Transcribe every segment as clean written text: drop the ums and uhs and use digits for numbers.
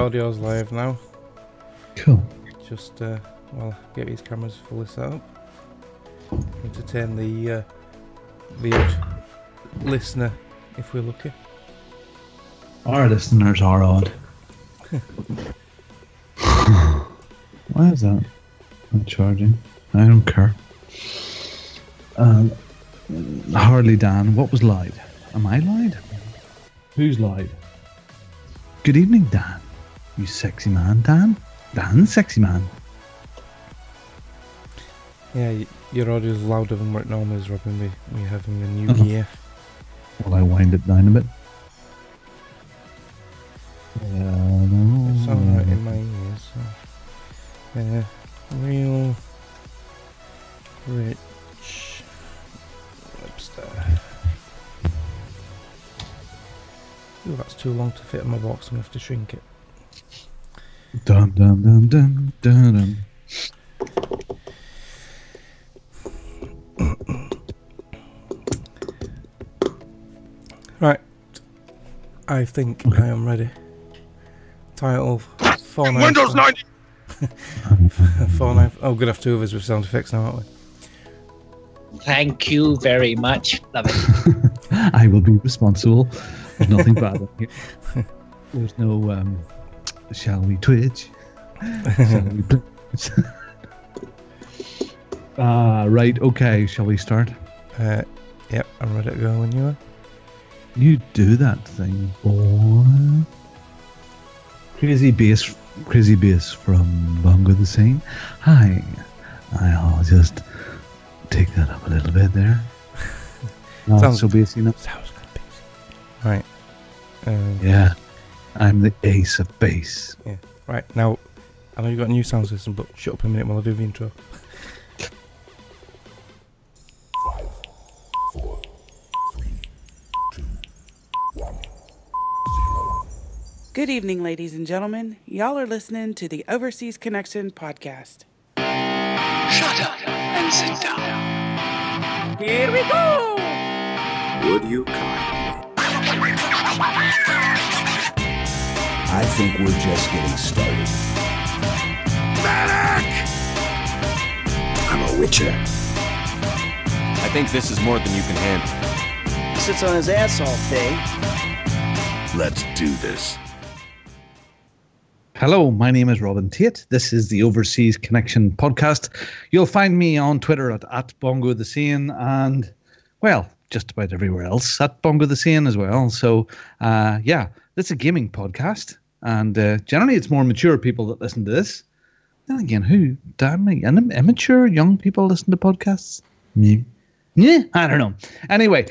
audio's live now. Cool. Just, well, get these cameras fully set up. Entertain the odd listener, if we're lucky. Our listeners are odd. Why is that not charging? I don't care. Hardly Dan, what was lied? Am I lied? Who's lied? Good evening, Dan. You sexy man, Dan? Dan, sexy man. Yeah, your audio's louder than what it normally is, Robin. We're having a new year. Well, I wind it down a bit. It's alright in my ears. So. Real Rich Webster. Ooh, that's too long to fit in my box. I'm going to have to shrink it. Dun dun dun dun dun dun. Right. I think I am ready. Title 495. Windows 90! 495. Oh, good, have two of us with sound effects now, aren't we? Thank you very much. Love it. I will be responsible. There's nothing bad in here. There's no, shall we twitch? Shall we blitz? Right, okay, shall we start? Yep, I'm ready to go when you are. You do that thing, boy. Crazy bass from Bongo the Scene. Hi, I'll just take that up a little bit there. Sounds so bassy enough. Sounds good, bassy. Right. Yeah, I'm the ace of bass. Yeah. Right, now, I know you've got a new sound system, but shut up a minute while I do the intro. Good evening, ladies and gentlemen. Y'all are listening to the Overseas Connection podcast. Shut up and sit down. Here we go! Would you kindly? I think we're just getting started. Medic! I'm a witcher. I think this is more than you can handle. He sits on his ass all day. Let's do this. Hello, my name is Robin Tate. This is the Overseas Connection podcast. You'll find me on Twitter at Bongo the Scene and, well, just about everywhere else at Bongo the Scene as well. So, yeah, this is a gaming podcast. And generally it's more mature people that listen to this. Then again, who? Damn me. Immature young people listen to podcasts? Me. Yeah, I don't know. Anyway,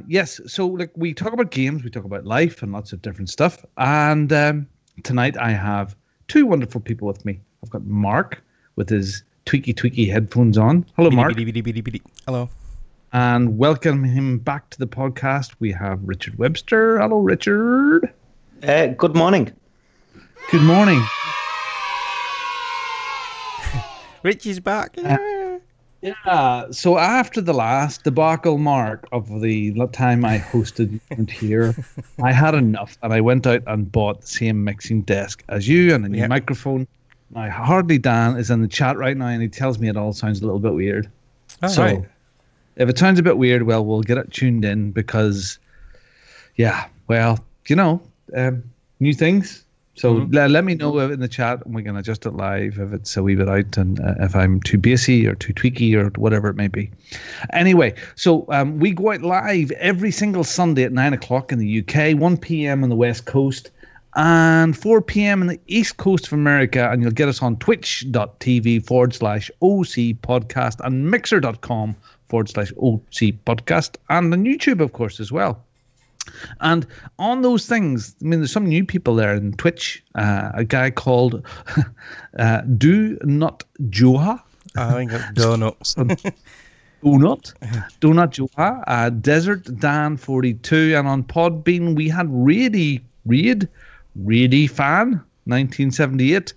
yes, so like we talk about games, we talk about life and lots of different stuff. And tonight I have two wonderful people with me. I've got Mark with his tweaky headphones on. Hello, Mark. Hello. And welcome him back to the podcast. We have Richard Webster. Hello, Richard. Good morning. Good morning. Richie's back. Yeah, so after the last debacle, Mark, of the time I hosted here, I had enough and I went out and bought the same mixing desk as you and a new microphone. Now, Hardly Dan is in the chat right now and he tells me it all sounds a little bit weird. So, if it sounds a bit weird, well, we'll get it tuned in because, yeah, well, you know, new things. So let me know in the chat and we can adjust it live if it's a wee bit out and if I'm too bassy or too tweaky or whatever it may be. Anyway, so we go out live every single Sunday at 9 o'clock in the UK, 1 p.m. on the West Coast and 4 p.m. in the East Coast of America. And you'll get us on twitch.tv/OC podcast and mixer.com/OC podcast and on YouTube, of course, as well. And on those things, I mean, there's some new people there in Twitch. A guy called Do Not Joha. I think it's Donut. Donut Joha. Desert Dan 42. And on Podbean, we had Reedy Fan 1978.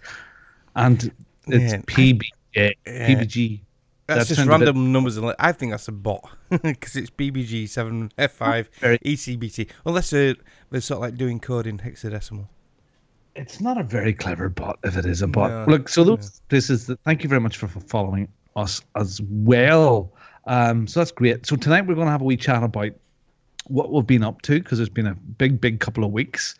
And it's PBG. That's just random numbers. I think that's a bot because it's BBG 7F5 ECBT. Unless they're sort of like doing code in hexadecimal. It's not a very clever bot if it is a bot. No, Look, so those places. Thank you very much for following us as well. So that's great. So tonight we're going to have a wee chat about what we've been up to, because it's been a big couple of weeks.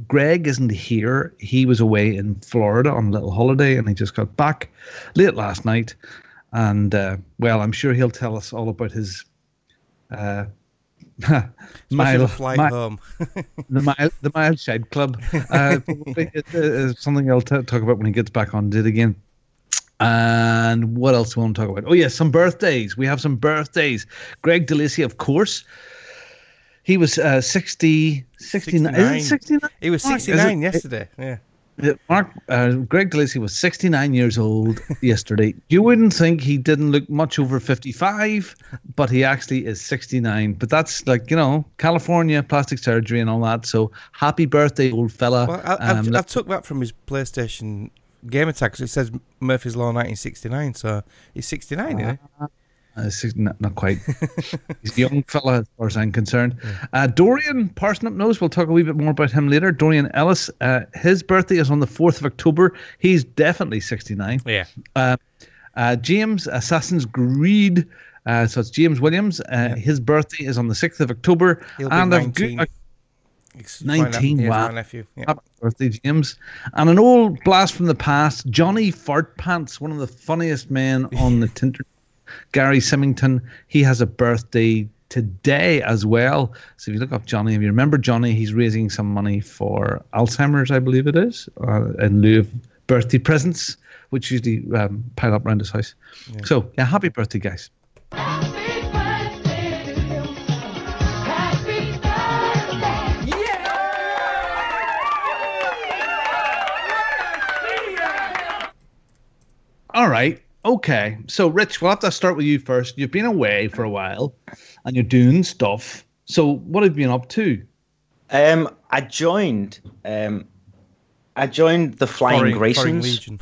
Greg isn't here. He was away in Florida on a little holiday, and he just got back late last night. And well, I'm sure he'll tell us all about his Special flight home. the Mile Shed Club. Probably something he'll talk about when he gets back on it again. And what else do we want to talk about? Oh, yes, some birthdays. We have some birthdays. Greg DeLacy, of course. He was 69. Is it 69? He was 69 yesterday. Yeah. Mark, Greg DeLacy was 69 years old yesterday. You wouldn't think he didn't look much over 55, but he actually is 69. But that's like, California, plastic surgery and all that. So happy birthday, old fella. Well, I took that from his PlayStation gamer tag, because it says Murphy's Law 1969, so he's 69, isn't he? Not quite. He's a young fella as far as I'm concerned. Dorian Parsnip knows. We'll talk a wee bit more about him later. Dorian Ellis, his birthday is on the 4th of October. He's definitely 69. Yeah. James, Assassin's Creed. So it's James Williams. His birthday is on the 6th of October. He'll be 19. 19, wow. My nephew. Yeah. Happy birthday, James. And an old blast from the past, Johnny Fart Pants, one of the funniest men on the Tinder. Gary Symington, he has a birthday today as well. So if you look up Johnny, if you remember Johnny, he's raising some money for Alzheimer's, I believe it is, in lieu of birthday presents, which usually pile up around his house. Yeah. So, yeah, happy birthday, guys. All right. Okay. So, Rich, we'll have to start with you first. You've been away for a while and you're doing stuff. So, what have you been up to? I joined the Flying Graysons. Legion.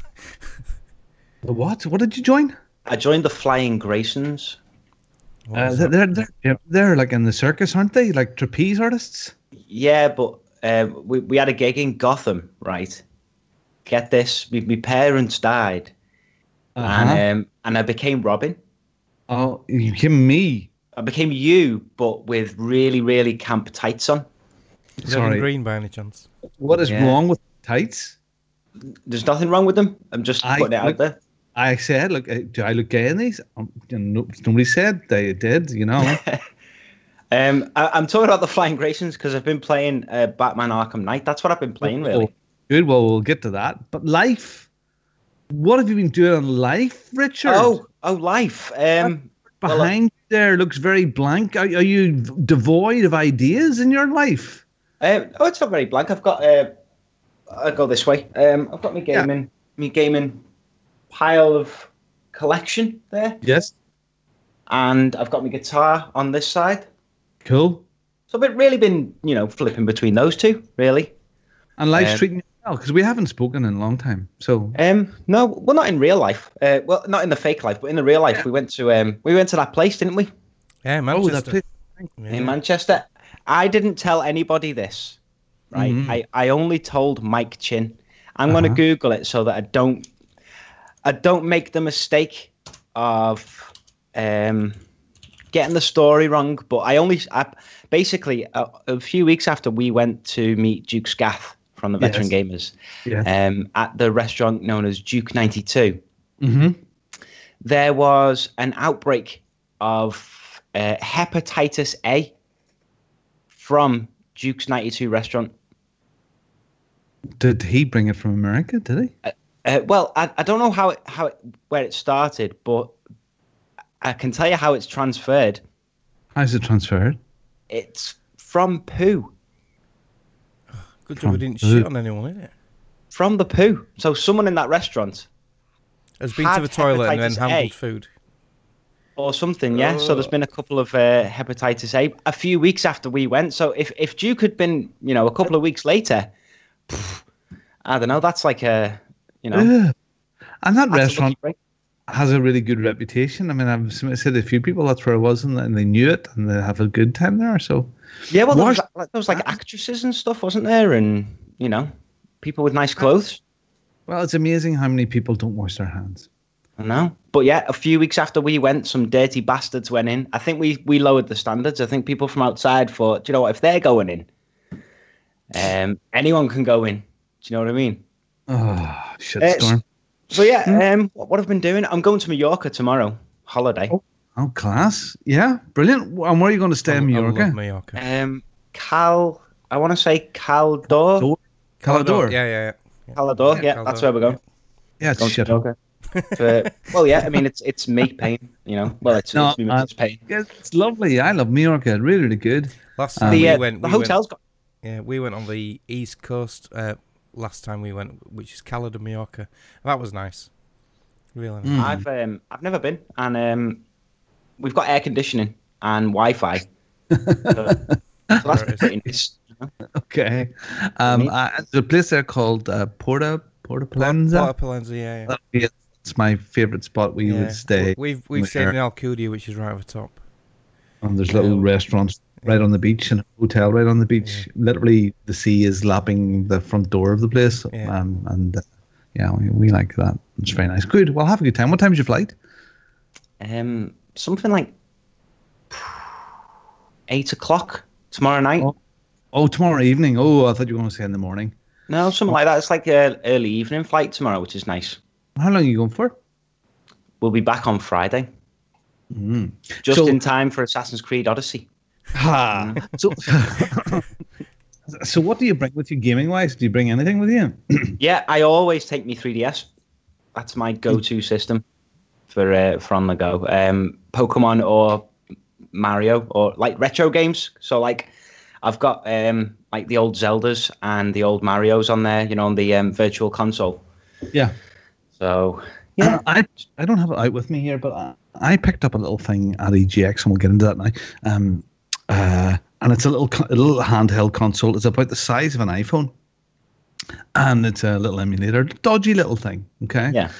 The what? What did you join? I joined the Flying Graysons. They're like in the circus, aren't they? Like trapeze artists? Yeah, but we had a gig in Gotham, right? Get this, my parents died. And I became Robin. Oh, you became me. I became you, but with really, really camp tights on. Is that in green by any chance? What is wrong with tights? There's nothing wrong with them. I'm just putting it out there. I said, look, do I look gay in these? Nobody said they did, I'm talking about the Flying Graysons because I've been playing Batman Arkham Knight. That's what I've been playing, really. Good, well, we'll get to that. But life. What have you been doing on life, Richard? Oh, life. Behind you there looks very blank. Are you devoid of ideas in your life? It's not very blank. I've got. I'll go this way. I've got my gaming pile of collection there. Yes. And I've got my guitar on this side. Cool. So I've really been, flipping between those two, really. And life's treating you well, because we haven't spoken in a long time. So no, well, not in real life. Well, not in the fake life, but in the real life, we went to that place, didn't we? Yeah, Manchester. Oh, that place. In Manchester. I didn't tell anybody this, right? Mm-hmm. I only told Mike Chin. I'm going to Google it so that I don't make the mistake of getting the story wrong. But I basically a few weeks after we went to meet Duke Scath from the Veteran Gamers, at the restaurant known as Duke 92, there was an outbreak of hepatitis A from Duke's 92 restaurant. Did he bring it from America? Did he? Well, I don't know where it started, but I can tell you how it's transferred. How's it transferred? It's from poo. Good job we didn't shit on anyone, isn't it? From the poo. So someone in that restaurant has been to the toilet and then handled food. Or something, yeah. So there's been a couple of hepatitis A a few weeks after we went. So if Duke had been, a couple of weeks later, I don't know, that's like a, And that restaurant has a really good reputation. I mean, I've said a few people that's where it was and they knew it and they have a good time there. So yeah, well, there was like actresses and stuff, wasn't there? And people with nice clothes. Well, it's amazing how many people don't wash their hands. I know. But yeah, a few weeks after we went, some dirty bastards went in. I think we lowered the standards. I think people from outside thought, do you know what, if they're going in, anyone can go in. Do you know what I mean? Oh, shitstorm. So yeah, what I've been doing, I'm going to Mallorca tomorrow, holiday. Oh, class. Yeah, brilliant. And where are you going to stay in Mallorca? I love Mallorca. I want to say Caldor. Calador. Yeah. Calador, yeah, Caldor, that's where we're going. Yeah, it's Going to shit. Mallorca. Well, yeah, I mean, it's me paying, you know. Well, it's me that's paying. Yeah, it's lovely. I love Mallorca. Really, really good. Last time the hotel's got. Yeah, we went on the east coast last time we went, which is Cala de Mallorca. That was nice. Really nice. I've never been, and we've got air conditioning and Wi-Fi. So that's pretty nice. Okay. There's a place there called Porta Palenza. Porta Palenza, yeah. It's my favourite spot where you would stay. We've stayed in Alcudia, which is right over top. And there's little restaurants right on the beach and a hotel right on the beach. Yeah. Literally, the sea is lapping the front door of the place. Yeah. We like that. It's very nice. Good. Well, have a good time. What time's your flight? Something like 8 o'clock tomorrow night. Oh, tomorrow evening. Oh, I thought you were going to say in the morning. No, something like that. It's like an early evening flight tomorrow, which is nice. How long are you going for? We'll be back on Friday. Mm. Just in time for Assassin's Creed Odyssey. So what do you bring with you gaming-wise? Do you bring anything with you? Yeah, I always take me 3DS. That's my go-to system for on the go. Pokemon or Mario or like retro games. So like I've got like the old Zeldas and the old Marios on there, you know, on the virtual console. Yeah. So yeah, I don't have it out with me here, but I picked up a little thing at EGX, and we'll get into that now. And it's a little handheld console. It's about the size of an iPhone, and it's a little emulator, dodgy little thing. Okay. Yeah.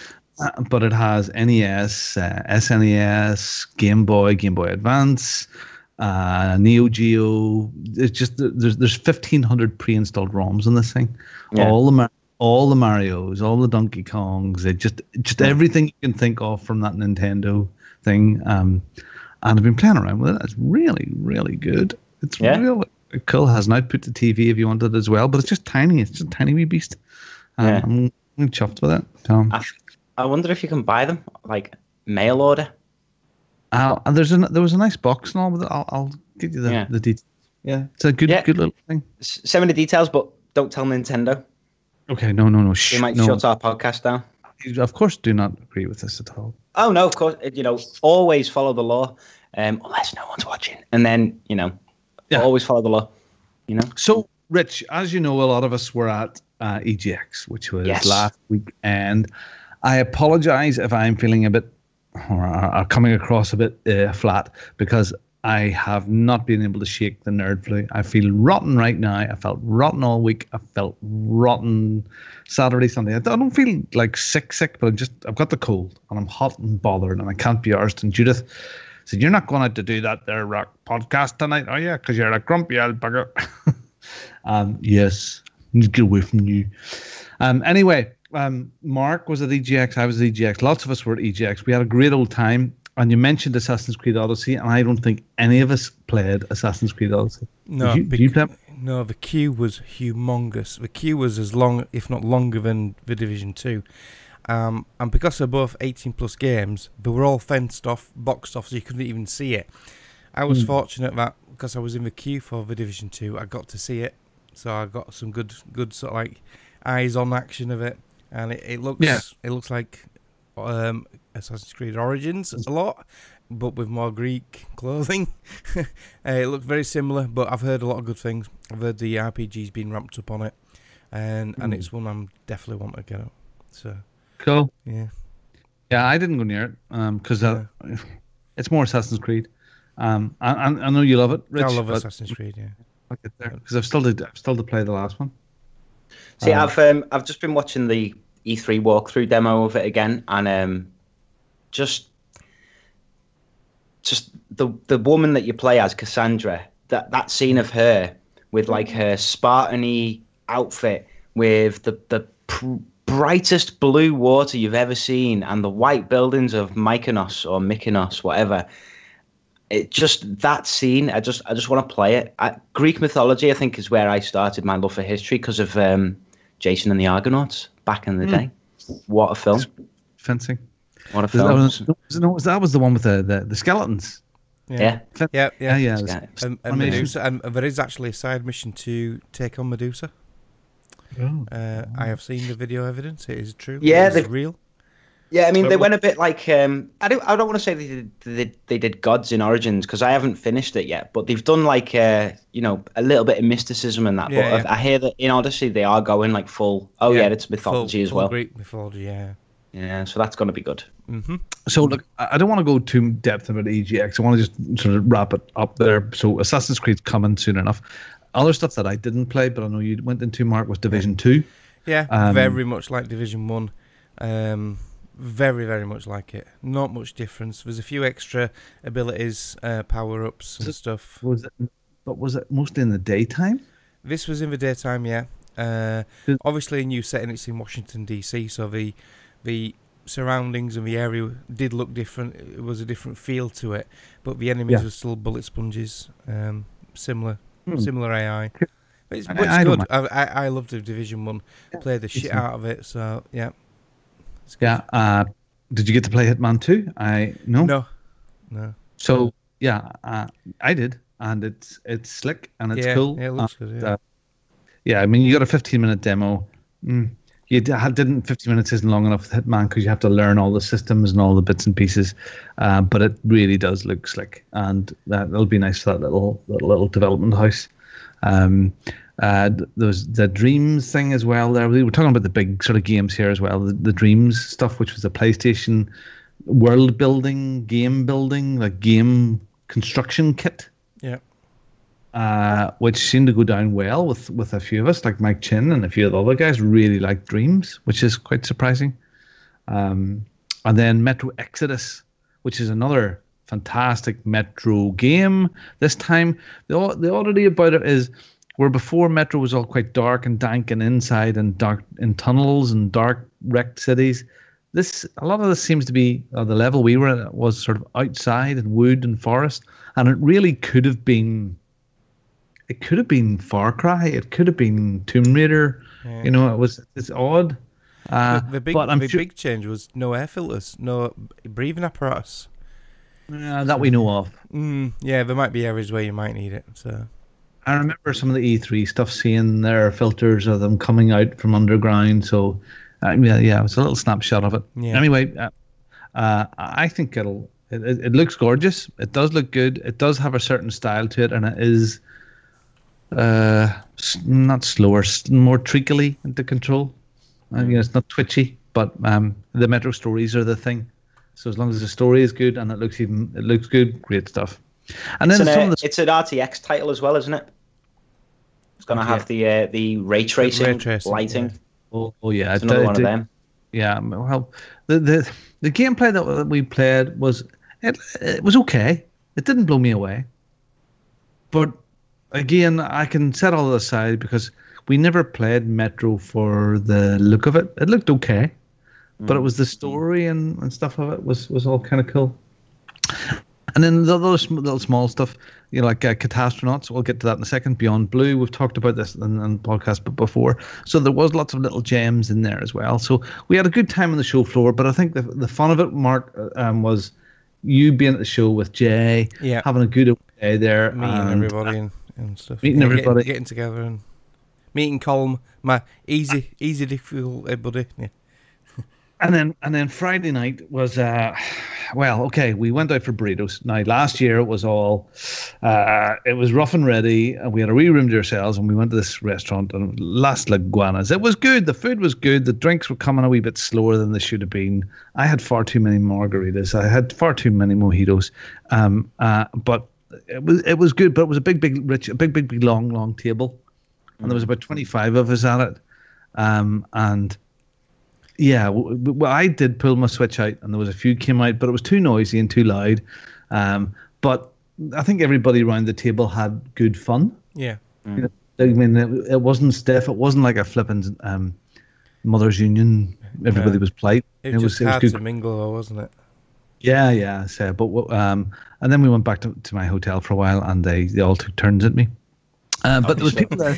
But it has NES, SNES, Game Boy Advance, Neo Geo. It's just there's 1,500 pre-installed ROMs on this thing. Yeah. All the Marios, all the Donkey Kongs, just everything you can think of from that Nintendo thing. And I've been playing around with it. It's really, really good. It's really cool. It has an output to TV if you want it as well, but it's just tiny. It's just a tiny wee beast. I'm chuffed with it. I wonder if you can buy them, like mail order. And there was a nice box and all with it. I'll give you the details. Yeah, it's a good little thing. Send me the details, but don't tell Nintendo. Okay, no. They might shut our podcast down. Of course, do not agree with this at all. Oh no, of course. You know, always follow the law, unless no one's watching, and then always follow the law. You know. So, Rich, as you know, a lot of us were at EGX, which was last week, and I apologize if I'm feeling a bit or coming across a bit flat, because I have not been able to shake the nerd flu. I feel rotten right now. I felt rotten all week. I felt rotten Saturday, Sunday. I don't feel like sick, but I've got the cold and I'm hot and bothered and I can't be arsed. And Judith said, "You're not going out to do that there rock podcast tonight, are you? Because you're a grumpy old bugger." Yes, get away from you. Anyway, Mark was at EGX. I was at EGX. Lots of us were at EGX. We had a great old time. And you mentioned Assassin's Creed Odyssey, and I don't think any of us played Assassin's Creed Odyssey. No, did you play? No, the queue was humongous. The queue was as long, if not longer, than The Division 2. And because they're both 18-plus games, they were all fenced off, boxed off, so you couldn't even see it. I was fortunate that because I was in the queue for The Division 2, I got to see it. So I got some good sort of like eyes-on action of it, and it looks like Assassin's Creed Origins a lot, but with more Greek clothing. It looks very similar, but I've heard a lot of good things. I've heard the RPG's been ramped up on it, and it's one I'm definitely want to get up. So cool. Yeah, I didn't go near it because it's more Assassin's Creed. I know you love it, Rich. I love Assassin's Creed. Yeah, I'll get there because I've still to play the last one. See, I've just been watching the E3 walkthrough demo of it again, and just the woman that you play as, Cassandra, that scene of her with like her Spartan-y outfit with the brightest blue water you've ever seen and the white buildings of Mykonos or Mykonos, whatever. It just, that scene, I just want to play it. Greek mythology, I think, is where I started my love for history because of Jason and the Argonauts back in the day. What a film. Fencing. What a film. That was the one with the skeletons. Yeah. And Medusa, and there is actually a side mission to take on Medusa. I have seen the video evidence. It is true. Yeah, it's real. Yeah, I mean, they went a bit like I don't want to say they did Gods in Origins because I haven't finished it yet. But they've done like a little bit of mysticism in that. Yeah, but I hear that in Odyssey they are going like full. Oh yeah, it's mythology as well. Greek mythology, yeah. Yeah, so that's going to be good. Mm-hmm. So look, I don't want to go too depth about EGX. I want to just sort of wrap it up there. So Assassin's Creed's coming soon enough. Other stuff that I didn't play, but I know you went into, Mark, was Division 2. Yeah, very much like Division 1. Very, very much like it. Not much difference. There's a few extra abilities, power-ups and stuff. Was it mostly in the daytime? This was in the daytime, yeah. Obviously, a new setting. It's in Washington, D.C., so the surroundings and the area did look different. It was a different feel to it, but the enemies were still bullet sponges, similar AI. But it's good. I loved the Division 1. Played the shit out of it, so yeah. Yeah. Did you get to play Hitman 2? No. So yeah, I did, and it's slick and it's cool. Yeah, it looks good. Yeah, I mean, you got a 15-minute demo. You didn't. 15 minutes isn't long enough with Hitman because you have to learn all the systems and all the bits and pieces. But it really does look slick, and that'll be nice for that little development house. There's the Dreams thing as well. There we were talking about the big sort of games here as well. The Dreams stuff, which was the PlayStation world building, like game construction kit. Yeah. Which seemed to go down well with a few of us, like Mike Chin and a few of the other guys really liked Dreams, which is quite surprising. And then Metro Exodus, which is another fantastic Metro game. This time, the oddity about it is, where before Metro was all quite dark and dank and inside and dark in tunnels and dark wrecked cities, a lot of this seems to be the level we were at was sort of outside and wood and forest, and it really could have been. It could have been Far Cry. It could have been Tomb Raider. Yeah. It's odd. The big change was no air filters, no breathing apparatus. That we know of. Yeah, there might be areas where you might need it. So I remember some of the E3 stuff, seeing their filters of them coming out from underground. So it was a little snapshot of it. Yeah. Anyway, I think it looks gorgeous. It does look good. It does have a certain style to it, and it is not slower, more treacly into control. It's not twitchy, but the Metro stories are the thing. So as long as the story is good and it looks good, great stuff. And then it's an RTX title as well, isn't it? It's going to have the ray tracing, lighting. Yeah. Oh yeah, it's another one of them. Yeah, well, the gameplay that we played was it was okay. It didn't blow me away, but again, I can set all that aside because we never played Metro for the look of it. It looked okay, but it was the story and stuff of it was all kind of cool. And then the other little small stuff, like Catastronauts, we'll get to that in a second. Beyond Blue, we've talked about this in the podcast before. So there was lots of little gems in there as well. So we had a good time on the show floor, but I think the fun of it, Mark, was you being at the show with Jay, having a good day there. Meeting everybody and stuff. Meeting everybody. Getting together and meeting Colm, my easy difficult buddy. Yeah. And then Friday night was we went out for burritos. Now last year it was all it was rough and ready, and we had a wee room to ourselves, and we went to this restaurant and Las Laguanas. It was good. The food was good. The drinks were coming a wee bit slower than they should have been. I had far too many margaritas. I had far too many mojitos. But it was good. But it was a big long table, and there was about 25 of us at it, and. Yeah, well, I did pull my Switch out, and there was a few came out, but it was too noisy and too loud. But I think everybody around the table had good fun. Yeah. I mean, it wasn't stiff. It wasn't like a flipping Mothers Union. Everybody was polite. It was hard to mingle, though, wasn't it? Yeah. So, and then we went back to my hotel for a while, and they all took turns at me. But there was people there,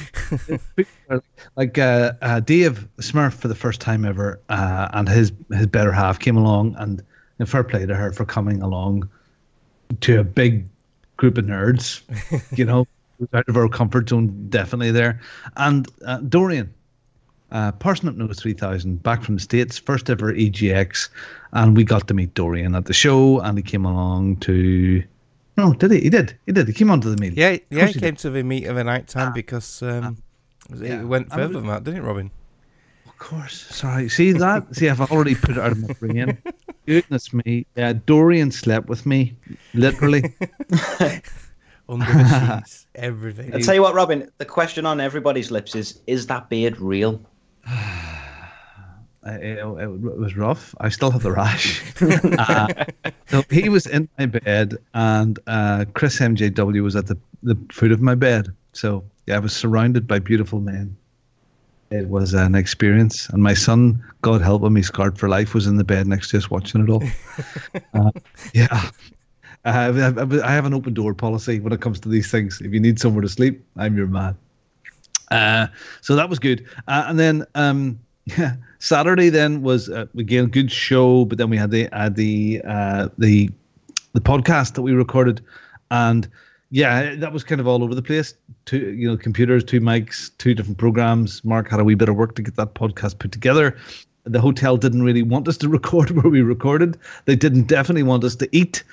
like Dave Smurf for the first time ever, and his better half came along, and fair play to her for coming along to a big group of nerds, out of our comfort zone, definitely there. And Dorian, Parsnip Nose 3000, back from the States, first ever EGX, and we got to meet Dorian at the show, and he came along to... No, did he? He did. He came onto the meet. Yeah, he came to the meet of a night time because it went further than that, didn't it, Robin? Of course. Sorry. See that? See, I've already put it out of my brain. Goodness me. Dorian slept with me, literally. Under the sheets, everything. I'll tell you what, Robin, the question on everybody's lips is that beard real? It was rough. I still have the rash. So he was in my bed, and Chris MJW was at the foot of my bed. So yeah, I was surrounded by beautiful men. It was an experience, and my son, God help him, he's scarred for life, was in the bed next to us watching it all. Yeah. I have an open door policy when it comes to these things. If you need somewhere to sleep, I'm your man. So that was good. And then Saturday then was again a good show, but then we had the podcast that we recorded, and yeah, that was kind of all over the place. Two computers, two mics, two different programs. Mark had a wee bit of work to get that podcast put together. The hotel didn't really want us to record where we recorded. They didn't definitely want us to eat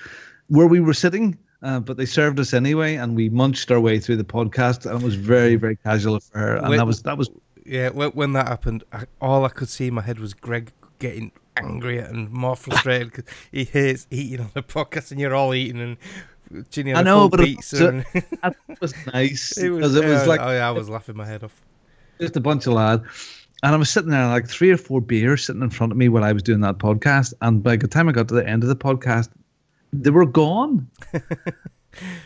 where we were sitting, but they served us anyway, and we munched our way through the podcast, and it was very, very casual for her. And that was. Yeah, when that happened, all I could see in my head was Greg getting angrier and more frustrated because he hates eating on the podcast, and you're all eating and Ginny on a full pizza. That was nice. It was like, I was laughing my head off. Just a bunch of lads. And I was sitting there, like 3 or 4 beers sitting in front of me while I was doing that podcast. And by the time I got to the end of the podcast, they were gone.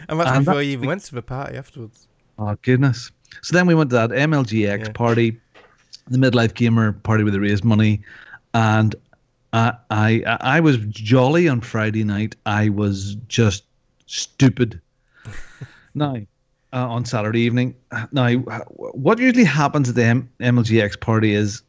And that's before you even went to the party afterwards. Oh, goodness. So then we went to that MLGX party, the Midlife Gamer party where they raised money. And I was jolly on Friday night. I was just stupid. Now, on Saturday evening. Now, what usually happens at the MLGX party is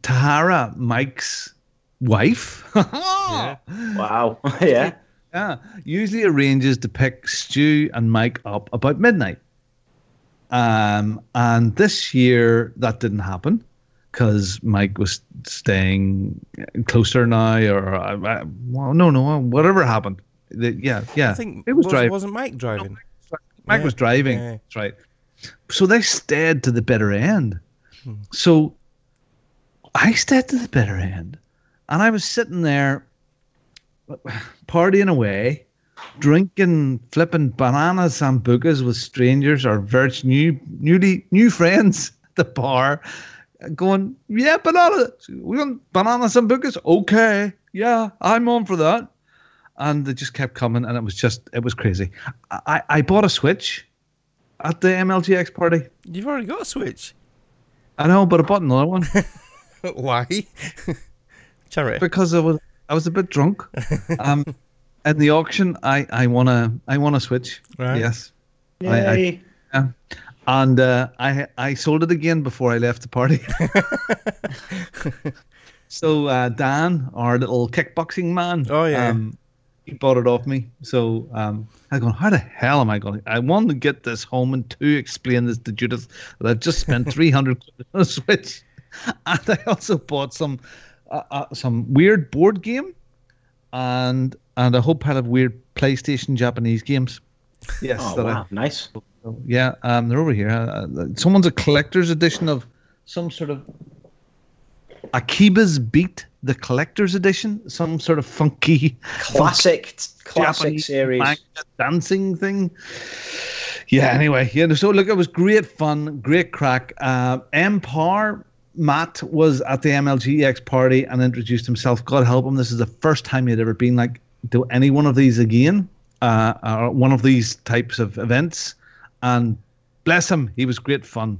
Tahara, Mike's wife. Yeah. Wow. Yeah. Yeah. Usually arranges to pick Stu and Mike up about midnight. And this year that didn't happen because Mike was staying closer now, or no, whatever happened. Yeah. I think it was driving. Wasn't Mike driving? No, Mike was driving. Yeah. That's right. So they stayed to the bitter end. So I stayed to the bitter end, and I was sitting there partying away, drinking, flipping banana sambucas with strangers or new friends at the bar, going, yeah, we want banana sambucas? Okay, yeah, I'm on for that. And they just kept coming, and it was crazy. I bought a Switch at the MLGX party. You've already got a Switch? I know, but I bought another one. Why? Charity. Because I was a bit drunk. At the auction, I won a Switch. Right. Yes. Yay. Yeah. And I sold it again before I left the party. So Dan, our little kickboxing man, he bought it off me. So I'm going, how the hell am I going? I want to get this home, and 2, explain this to Judith that I just spent 300 on a Switch, and I also bought some weird board game and a whole pile of weird PlayStation Japanese games. Yes. Oh, wow. Nice. So, yeah, they're over here. Someone's a collector's edition of some sort of Akiba's Beat, the collector's edition, some sort of funky classic series dancing thing. Yeah, anyway, so look, it was great fun, great crack. Empire Matt was at the MLGX party and introduced himself. God help him, this is the first time he had ever been like to any one of these again, or one of these types of events, and bless him, he was great fun.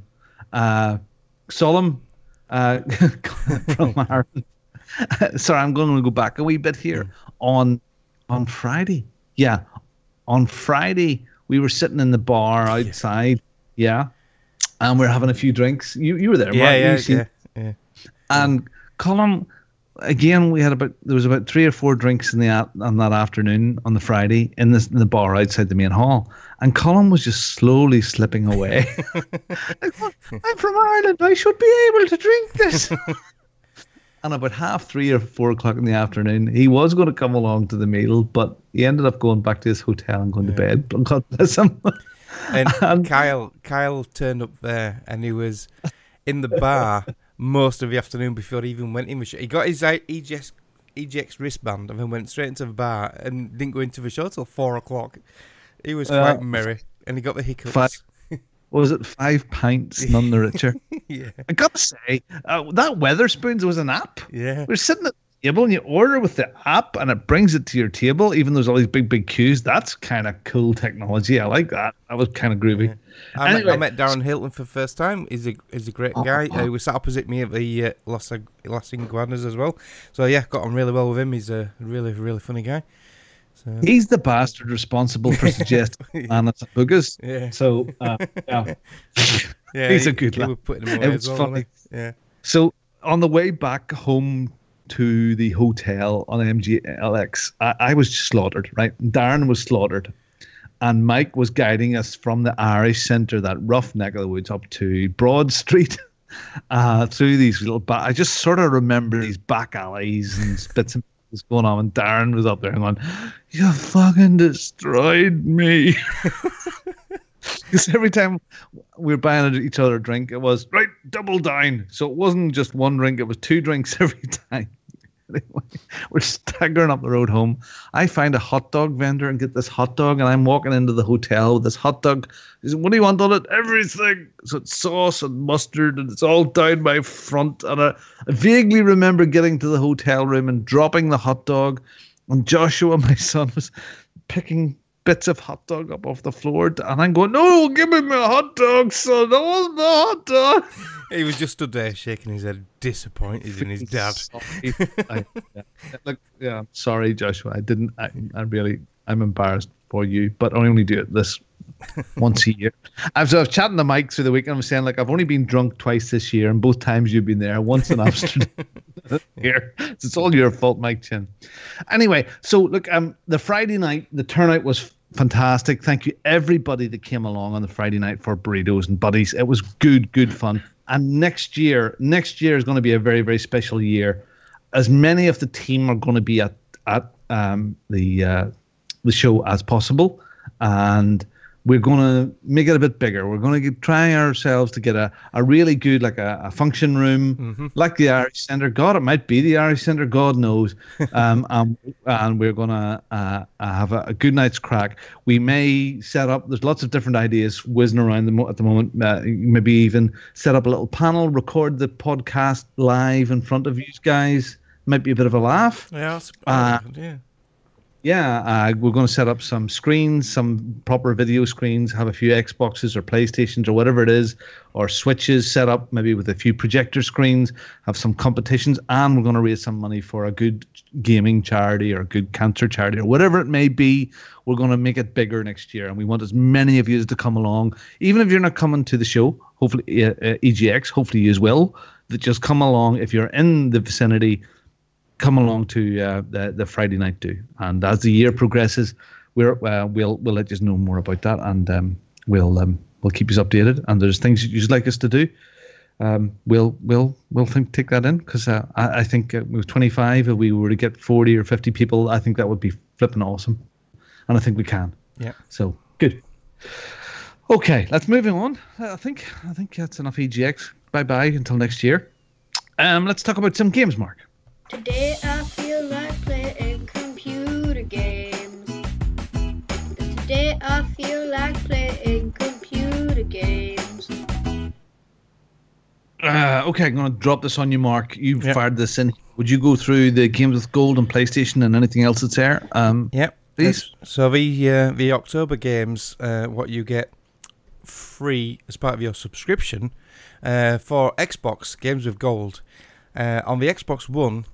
Solemn from Ireland. Sorry, I'm going to go back a wee bit here. On Friday. Yeah. On Friday, we were sitting in the bar outside. Yeah. And we're having a few drinks. You were there, Mark. Yeah. And Colin, again, there was about 3 or 4 drinks on that afternoon on the Friday in the bar outside the main hall. And Colin was just slowly slipping away. I'm from Ireland. I should be able to drink this. And about 3:30 or 4 o'clock in the afternoon, he was going to come along to the meal, but he ended up going back to his hotel and going to bed. God bless him. And Kyle turned up there, and he was in the bar most of the afternoon before he even went in. He got his EGX wristband and then went straight into the bar and didn't go into the show till 4 o'clock. He was quite merry, and he got the hiccups. Was it 5 pints, none the richer? Yeah. I got to say, that Weatherspoons was an app. Yeah. We're sitting at the table and you order with the app and it brings it to your table, even though there's all these big queues. That's kind of cool technology. I like that. That was kind of groovy. Yeah. I met Darren Hilton for the first time. He's a great guy. He was sat opposite me at the Las Iguanas as well. So, yeah, got on really well with him. He's a really, really funny guy. So. He's the bastard responsible for suggesting Anna's and Boogas. Yeah. So, he's a good lad. It was funny. Yeah. So, on the way back home to the hotel on MGLX, I was slaughtered, right? Darren was slaughtered. And Mike was guiding us from the Irish Centre, that rough neck of the woods, up to Broad Street. Through these little I just sort of remember these back alleys and bits and was going on, and Darren was up there and going, "You fucking destroyed me." Because every time we were buying each other a drink, it was right, double down. So it wasn't just one drink, it was 2 drinks every time. Anyway, we're staggering up the road home. I find a hot dog vendor and get this hot dog, and I'm walking into the hotel with this hot dog. He said, "What do you want on it?" "Everything." So it's sauce and mustard, and it's all down my front. And I vaguely remember getting to the hotel room and dropping the hot dog, and Joshua, my son, was picking bits of hot dog up off the floor, and I'm going, "No, give me my hot dog, son. I want the hot dog." He was just stood there shaking his head, disappointed in his dad. I'm sorry, Joshua. I'm embarrassed for you, but I only do it this once a year. I was chatting to Mike through the week, and I was saying, like, I've only been drunk twice this year, and both times you've been there. Once in Amsterdam. Here, it's all your fault, Mike Chin. Anyway, so look, the Friday night, the turnout was fantastic. Thank you everybody that came along on the Friday night for burritos and buddies. It was good fun. And next year is going to be a very, very special year. As many of the team are going to be at the show as possible, and we're going to make it a bit bigger. We're going to try ourselves to get a really good, like a function room, like the Irish Centre. God, it might be the Irish Centre. God knows. And we're going to have a good night's crack. We may set up, there's lots of different ideas whizzing around at the moment. Maybe even set up a little panel, record the podcast live in front of you guys. Might be a bit of a laugh. Yeah, we're going to set up some screens, some proper video screens, have a few Xboxes or PlayStations or whatever it is, or Switches set up, maybe with a few projector screens, have some competitions, and we're going to raise some money for a good gaming charity or a good cancer charity or whatever it may be. We're going to make it bigger next year, and we want as many of you to come along. Even if you're not coming to the show, hopefully EGX, hopefully you will, that just come along. If you're in the vicinity, come along to the Friday night do, and as the year progresses, we'll let you know more about that, and we'll keep you updated. And there's things you'd like us to do, we'll take that in, because I think with 25, if we were to get 40 or 50 people, I think that would be flipping awesome, and I think we can. Yeah. So good. Okay, let's move on. I think that's enough EGX. Bye until next year. Let's talk about some games, Mark. Today I feel like playing computer games. Today I feel like playing computer games. Okay, I'm going to drop this on you, Mark. You fired this in. Would you go through the games with gold and PlayStation and anything else that's there? Yep. Please. So the October games, what you get free as part of your subscription for Xbox Games with Gold. On the Xbox One,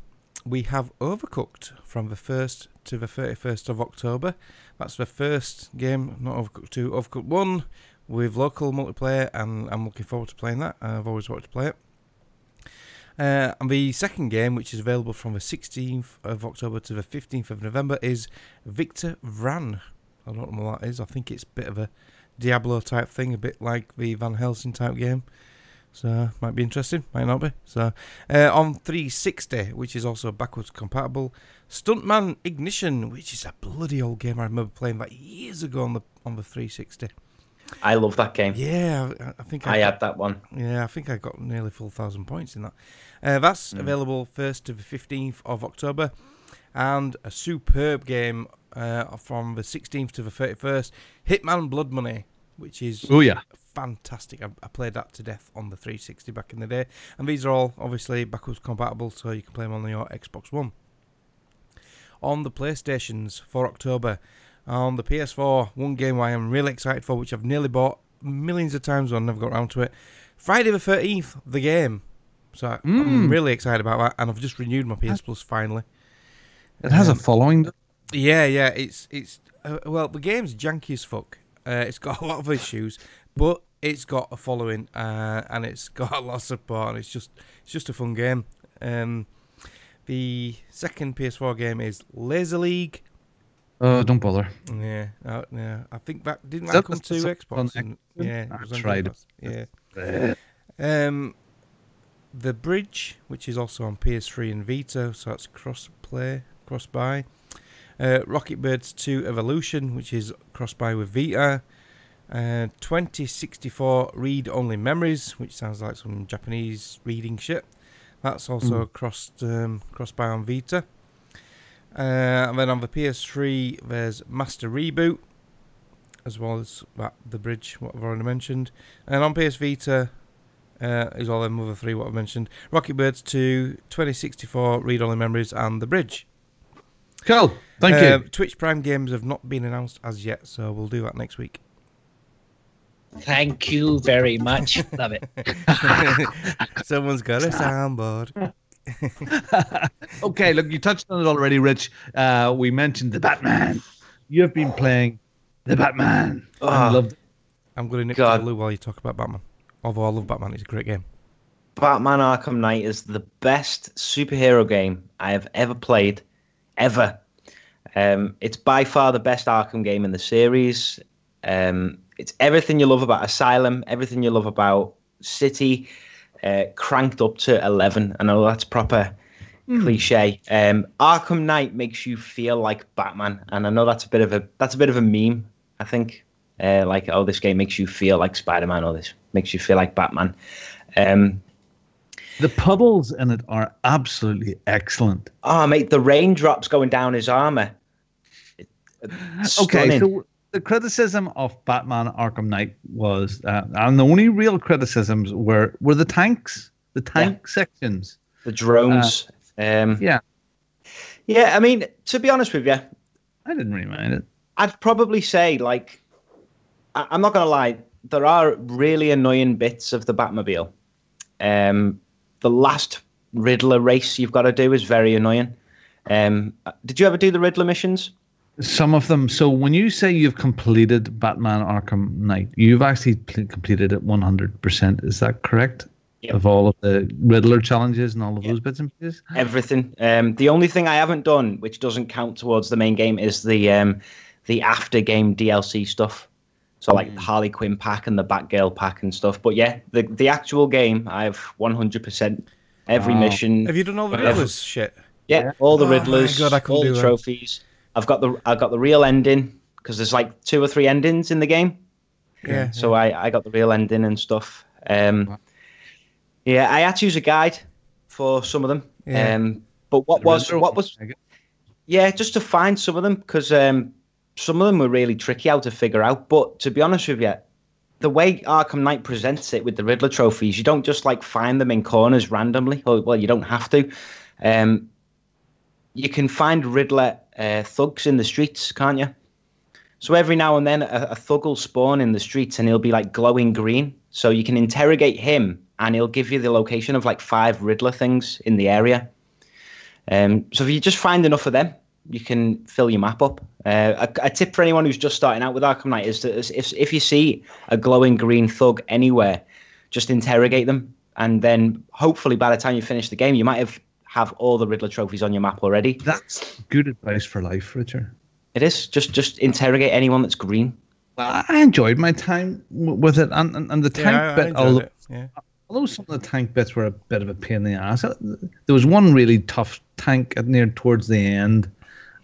we have Overcooked from the 1st to the 31st of October. That's the first game, not Overcooked 2, Overcooked 1 with local multiplayer, and I'm looking forward to playing that. I've always wanted to play it. And the second game, which is available from the 16th of October to the 15th of November, is Victor Vran. I don't know what that is. I think it's a bit of a Diablo type thing, a bit like the Van Helsing type game. So, might be interesting, might not be. So, on 360, which is also backwards compatible, Stuntman Ignition, which is a bloody old game. I remember playing that years ago on the 360. I love that game. Yeah, I think I had that one. Yeah, I think I got nearly 4,000 points in that. That's available 1st to the 15th of October. And a superb game from the 16th to the 31st, Hitman Blood Money, which is fantastic. I played that to death on the 360 back in the day. And these are all obviously backwards compatible, so you can play them on your Xbox One. On the PlayStations for October, on the PS4, one game I am really excited for, which I've nearly bought millions of times but I've never got around to it. Friday the 13th, the game. So I'm really excited about that, and I've just renewed my PS Plus finally. It has a following. Yeah. It's well, the game's janky as fuck. It's got a lot of issues, but it's got a following, and it's got a lot of support, and it's just a fun game. The second PS4 game is Laser League. Oh, don't bother. Yeah. I think that didn't that come to Xbox. Yeah, it was on Xbox. Yeah. The Bridge, which is also on PS3 and Vita, so that's cross-buy. Rocket Birds 2 Evolution, which is cross-buy with Vita. 2064 Read-Only Memories, which sounds like some Japanese reading shit. That's also cross-buy on Vita. And then on the PS3, there's Master Reboot, as well as The Bridge, what I've already mentioned. And on PS Vita is all them other three what I've mentioned. Rocket Birds 2, 2064 Read-Only Memories, and The Bridge. Cool. Thank you. Twitch Prime games have not been announced as yet, so we'll do that next week. Thank you very much. Love it. Someone's got a soundboard. Okay, look, you touched on it already, Rich. We mentioned the Batman. You have been playing the Batman. I loved it. I'm going to nick the blue while you talk about Batman. Although I love Batman, it's a great game. Batman Arkham Knight is the best superhero game I have ever played, ever. It's by far the best Arkham game in the series. It's everything you love about Asylum, everything you love about City, cranked up to 11. I know that's proper cliche. Arkham Knight makes you feel like Batman, and I know that's a bit of a meme. I think like, oh, this game makes you feel like Spider-Man, or this makes you feel like Batman. The puddles in it are absolutely excellent. Oh, mate, the raindrops going down his armor. Okay, so the criticism of Batman Arkham Knight was, and the only real criticisms were the tanks, the tank sections, the drones. Yeah. I mean, to be honest with you, I didn't really mind it. I'd probably say, like, I'm not gonna lie, there are really annoying bits of the Batmobile. The last Riddler race you've got to do is very annoying. Did you ever do the Riddler missions? Some of them. So when you say you've completed Batman Arkham Knight, you've actually completed it 100%. Is that correct? Yep. Of all of the Riddler challenges and all of those bits and pieces? Everything. The only thing I haven't done, which doesn't count towards the main game, is the after game DLC stuff. So like the Harley Quinn pack and the Batgirl pack and stuff. But yeah, the actual game, I've 100% every mission. Have you done all the Riddlers shit? Yeah, all the Riddlers, my God, all the trophies. I've got the real ending, because there's like 2 or 3 endings in the game. Yeah. So I got the real ending and stuff. Yeah, I had to use a guide for some of them. Yeah. But what was just to find some of them, because some of them were really tricky how to figure out. But to be honest with you, the way Arkham Knight presents it with the Riddler trophies, you don't just like find them in corners randomly. Well, you don't have to. You can find Riddler thugs in the streets, can't you? So every now and then a thug will spawn in the streets and he'll be like glowing green. So you can interrogate him and he'll give you the location of like 5 Riddler things in the area. So if you just find enough of them, you can fill your map up. A tip for anyone who's just starting out with Arkham Knight is that if you see a glowing green thug anywhere, just interrogate them. And then hopefully by the time you finish the game, you might have all the Riddler trophies on your map already. That's good advice for life, Richard. It is. Just interrogate anyone that's green. I enjoyed my time with it, and the tank bit. Although some of the tank bits were a bit of a pain in the ass, there was one really tough tank near towards the end.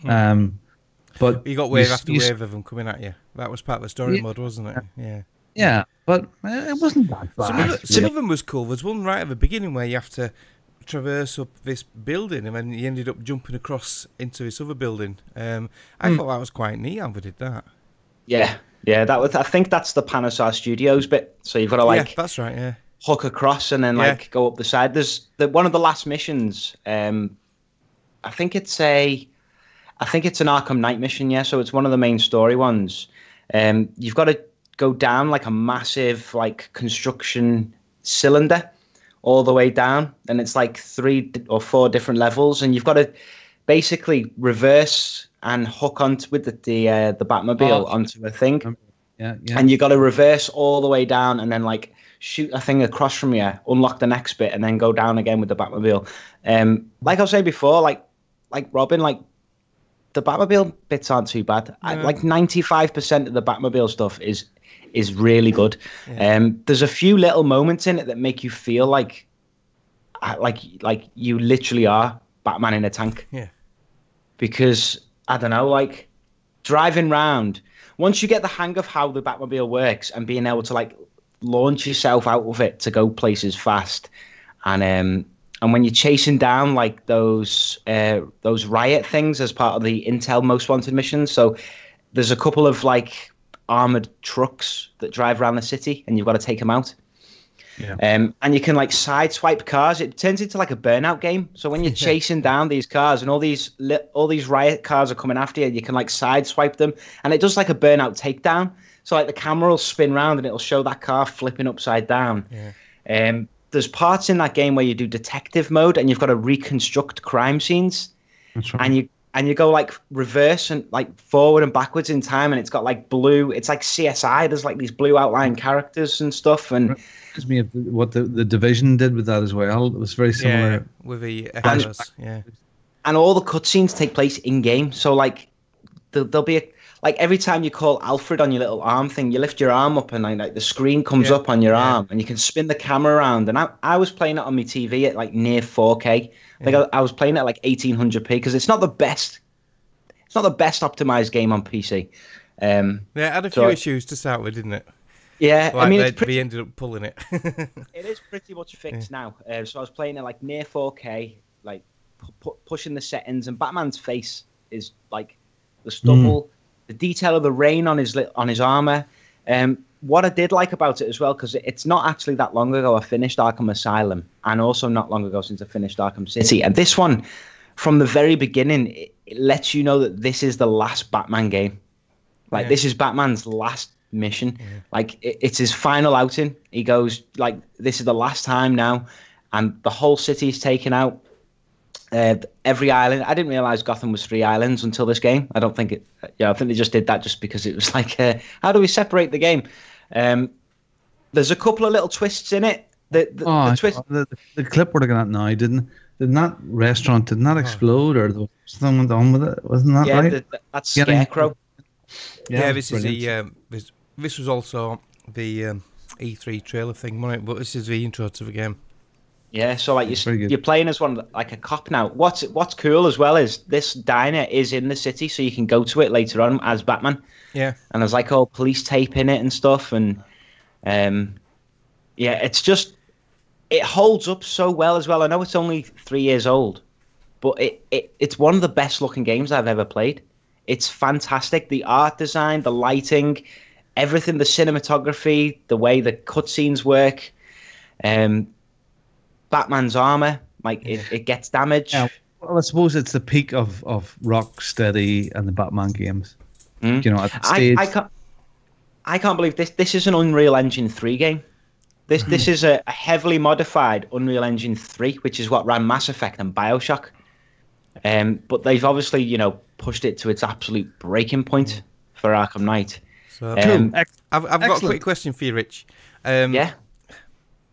But you got wave after wave of them coming at you. That was part of the story mode, wasn't it? Yeah. Yeah, but it wasn't that bad. Some of them was cool. There's one right at the beginning where you have to traverse up this building, and then you ended up jumping across into this other building. I thought that was quite neat how they did that. Yeah, I think that's the Panasar Studios bit. So you've got to that's right. Yeah, hook across and then go up the side. There's one of the last missions. I think it's an Arkham Knight mission. Yeah, so it's one of the main story ones. You've got to go down like a massive like construction cylinder all the way down, and it's like 3 or 4 different levels, and you've got to basically reverse and hook onto with the Batmobile onto a thing. And you got to reverse all the way down and then like shoot a thing across from you, unlock the next bit, and then go down again with the Batmobile. Like I was saying before, like Robin, like the Batmobile bits aren't too bad. Like 95% of the Batmobile stuff is really good. There's a few little moments in it that make you feel like you literally are Batman in a tank. Yeah. Because I don't know, like driving round, once you get the hang of how the Batmobile works and being able to like launch yourself out of it to go places fast, and when you're chasing down like those riot things as part of the Intel Most Wanted missions, so there's a couple of like armored trucks that drive around the city, and you've got to take them out. Yeah. And you can like sideswipe cars. It turns into like a Burnout game. So when you're chasing down these cars and all these riot cars are coming after you, you can like sideswipe them, and it does like a Burnout takedown. So like the camera will spin round and it'll show that car flipping upside down. Yeah. There's parts in that game where you do detective mode and you've got to reconstruct crime scenes. That's right. And you go like reverse and like forward and backwards in time, and it's got like blue. It's like CSI. There's like these blue outline characters and stuff. And reminds me of what the Division did with that as well. It was very similar. Yeah, with the echoes. Yeah. And all the cutscenes take place in game. So like there'll be like every time you call Alfred on your little arm thing, you lift your arm up and like the screen comes up on your arm, and you can spin the camera around. And I was playing it on my TV at like near 4K. Like I was playing it at like 1800p because it's not the best. It's not the best optimized game on PC. Yeah, it had a few issues to start with, didn't it? Yeah, like I mean, we ended up pulling it. It is pretty much fixed now. So I was playing it like near 4K, like pushing the settings, and Batman's face is like the stubble, the detail of the rain on his armor. What I did like about it as well, because it's not actually that long ago I finished Arkham Asylum, and also not long ago since I finished Arkham City. And this one, from the very beginning, it lets you know that this is the last Batman game. Like, this is Batman's last mission. Like, it's his final outing. He goes, like, this is the last time now. And the whole city's taken out. Every island. I didn't realize Gotham was 3 islands until this game. I don't think it. Yeah, I think they just did that just because it was like, how do we separate the game? There's a couple of little twists in it. The twist. The clip we're looking at now didn't that restaurant did not explode, or there was something went on with it? Wasn't that right? That's Scarecrow. Yeah, this is this was also the E3 trailer thing, wasn't it? But this is the intro to the game. Yeah, so like you're playing as one like a cop now. What's cool as well is this diner is in the city, so you can go to it later on as Batman. Yeah, and there's like all police tape in it and stuff, and it's just it holds up so well as well. I know it's only 3 years old, but it's one of the best looking games I've ever played. It's fantastic. The art design, the lighting, everything, the cinematography, the way the cutscenes work. Batman's armor, like it gets damaged. Yeah. Well, I suppose it's the peak of Rocksteady and the Batman games. You know, at the stage. I can't believe this. This is an Unreal Engine 3 game. This is a heavily modified Unreal Engine 3, which is what ran Mass Effect and BioShock. But they've obviously, you know, pushed it to its absolute breaking point for Arkham Knight. So, I've got a quick question for you, Rich. Yeah.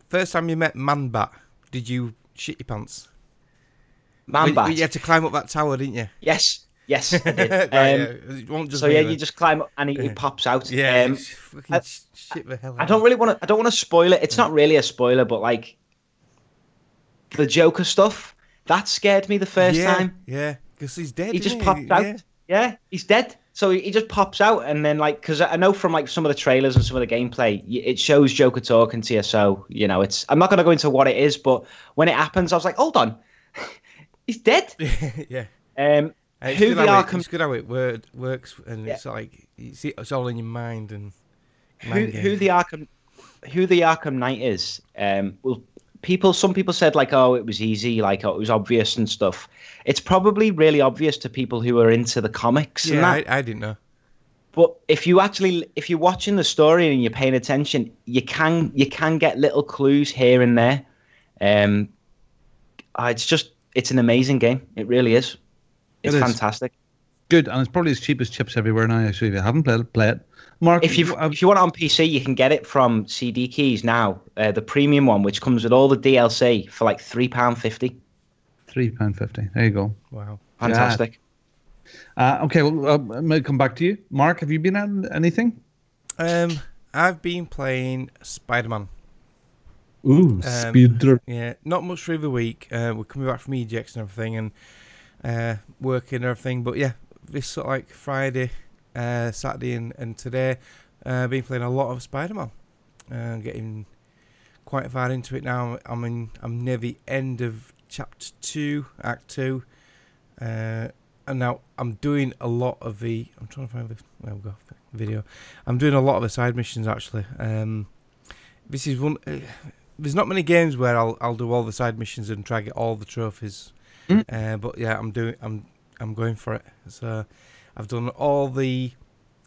First time you met Manbat, did you shit your pants? Manbat. You had to climb up that tower, didn't you? Yes, I did. It won't just so yeah, you just climb up and he pops out. Yeah. Shit the hell out. I don't want to spoil it. It's not really a spoiler, but like the Joker stuff that scared me the first time. Yeah, because he's dead. He just popped out. Yeah, he's dead. So he just pops out, and then like, because I know from like some of the trailers and some of the gameplay, it shows Joker talking to you. So you know, I'm not going to go into what it is, but when it happens, I was like, hold on, he's dead. Yeah. It's good how it works, and it's like it's all in your mind and who the Arkham Knight is. Some people said like, oh, it was easy, like it was obvious and stuff. It's probably really obvious to people who are into the comics. Yeah, and that. I didn't know. But if you're watching the story and you're paying attention, you can get little clues here and there. It's an amazing game. It really is. It's fantastic. Good, and it's probably as cheap as chips everywhere now. So if you haven't played it, play it. Mark, if you want it on PC, you can get it from CD Keys now, the premium one, which comes with all the DLC for like £3.50. £3.50. There you go. Wow, fantastic. Okay, well, I might come back to you, Mark. Have you been at anything? I've been playing Spider-Man. Ooh, speeder. Yeah, not much through the week. We're coming back from ejects and everything, and working and everything. But yeah, this sort of like Friday, Saturday, and today, been playing a lot of Spider-Man. Getting quite far into it now. I'm near the end of Chapter 2, Act 2, and now I'm doing a lot of the. I'm trying to find the. There we go. Video. I'm doing a lot of the side missions actually. This is one. There's not many games where I'll do all the side missions and try to get all the trophies. But yeah, I'm going for it. So I've done all the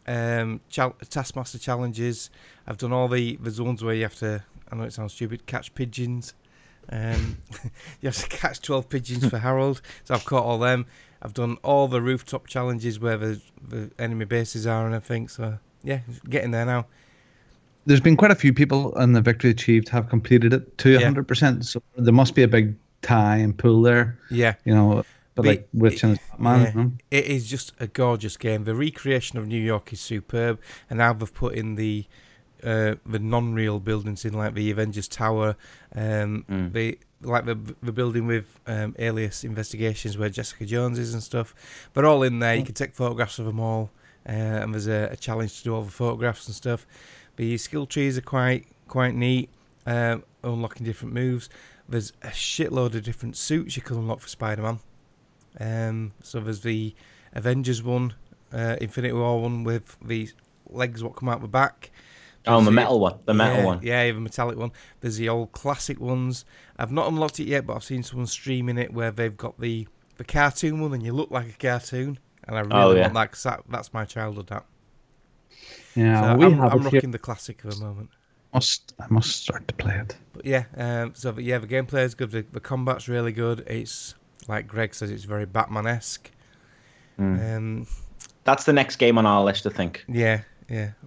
Taskmaster challenges. I've done all the zones where you have to. I know it sounds stupid. Catch pigeons. You have to catch 12 pigeons for Harold. So I've caught all them. I've done all the rooftop challenges where the enemy bases are and everything. So yeah, getting there now. There's been quite a few people in the Victory Achieved have completed it to 100%. So there must be a big tie and pull there. Yeah, you know. But like Witch and Man, it is just a gorgeous game. The recreation of New York is superb, and now they've put in the non-real buildings in, like the Avengers Tower, the building with Alias Investigations where Jessica Jones is and stuff. They're all in there. You can take photographs of them all, and there's a challenge to do all the photographs and stuff. The skill trees are quite neat, unlocking different moves. There's a shitload of different suits you can unlock for Spider-Man. So there's the Avengers one, Infinity War one with the legs what come out the back. There's the metal one. The metal one. Yeah, the metallic one. There's the old classic ones. I've not unlocked it yet, but I've seen someone streaming it where they've got the cartoon one and you look like a cartoon. And I really want that because that's my childhood, that. Yeah, so I'm rocking the classic at the moment. I must start to play it. But yeah, the gameplay is good. The combat's really good. It's like Greg says, it's very Batman-esque. That's the next game on our list, I think. Yeah,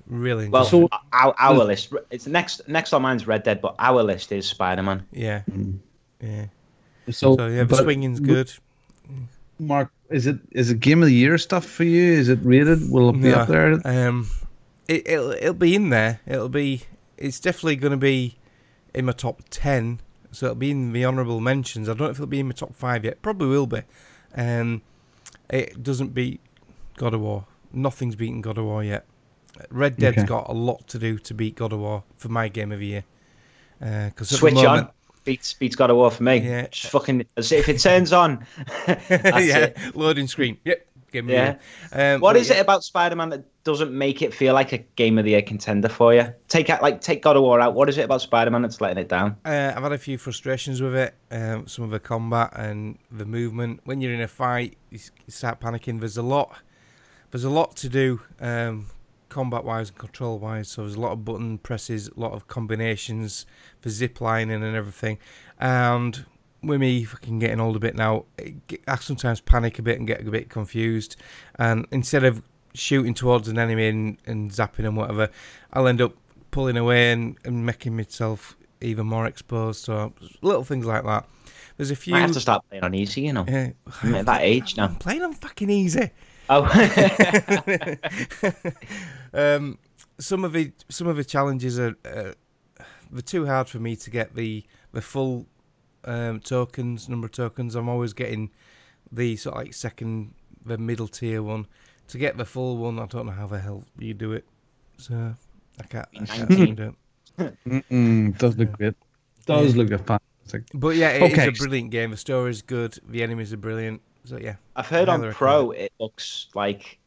really. Well, so our list. It's next on mine's Red Dead, but our list is Spider-Man. Yeah, yeah. So yeah, the swinging's good. Mark, is it Game of the Year stuff for you? Is it rated? Will it be up there? It'll be in there. It's definitely going to be in my top 10. So it'll be in the honourable mentions. I don't know if it'll be in my top 5 yet. Probably will be. It doesn't beat God of War. Nothing's beaten God of War yet. Red Dead's got a lot to do to beat God of War for my game of the year. Switch on. Beats God of War for me. Yeah. Just fucking, as if it turns on. It. Loading screen. Yep. Game of the year. What is it about Spider-Man that doesn't make it feel like a Game of the Year contender for you? Take God of War out. What is it about Spider-Man that's letting it down? I've had a few frustrations with it. Some of the combat and the movement. When you're in a fight, you start panicking. There's a lot there's a lot to do, combat-wise and control-wise. So there's a lot of button presses, a lot of combinations for zip lining and everything. And with me fucking getting old a bit now, I sometimes panic a bit and get a bit confused. And instead of shooting towards an enemy and zapping and whatever, I'll end up pulling away and making myself even more exposed. So little things like that. There's a few. I have to start playing on easy, you know. Yeah. I'm at that age now. I'm playing on fucking easy. Oh. Some of the challenges are they're too hard for me to get the full tokens, number of tokens. I'm always getting the sort of like the middle tier one. To get the full one, I don't know how the hell you do it. So I can't do it. Does look great. Does look fantastic. But yeah, it is a brilliant game. The story is good. The enemies are brilliant. So yeah, I've heard on Pro it looks like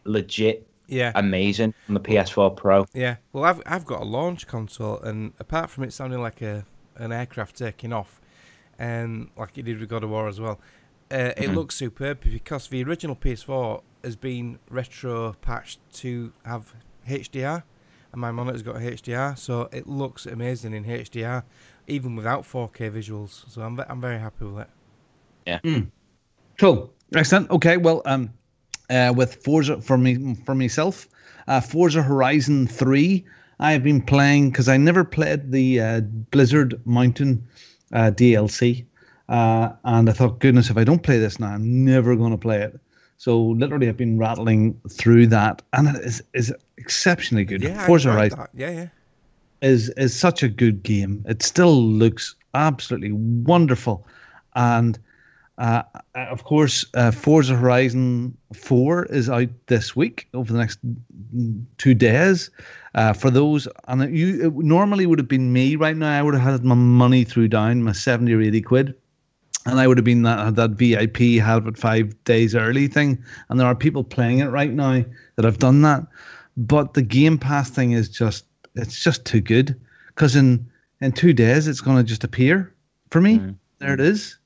legit. Yeah, amazing on the PS4 Pro. Yeah, well, I've got a launch console, and apart from it sounding like an aircraft taking off, and like it did with God of War as well, it looks superb because the original PS4 has been retro patched to have HDR, and my monitor's got HDR, so it looks amazing in HDR, even without 4K visuals. So I'm very happy with it. Yeah. Cool. Excellent. Okay. Well, with Forza for myself, Forza Horizon 3, I have been playing because I never played the Blizzard Mountain DLC, and I thought, goodness, if I don't play this now, I'm never going to play it. So literally, I've been rattling through that, and it is exceptionally good. Yeah, Forza Horizon. Yeah. Is such a good game. It still looks absolutely wonderful, and of course, Forza Horizon 4 is out this week over the next 2 days. For those, and it normally would have been me right now. I would have had my money through down, my 70 or 80 quid. And I would have been that VIP, have it 5 days early thing. And there are people playing it right now that have done that. But the Game Pass thing is just too good. Because in 2 days, it's going to just appear for me. There it is.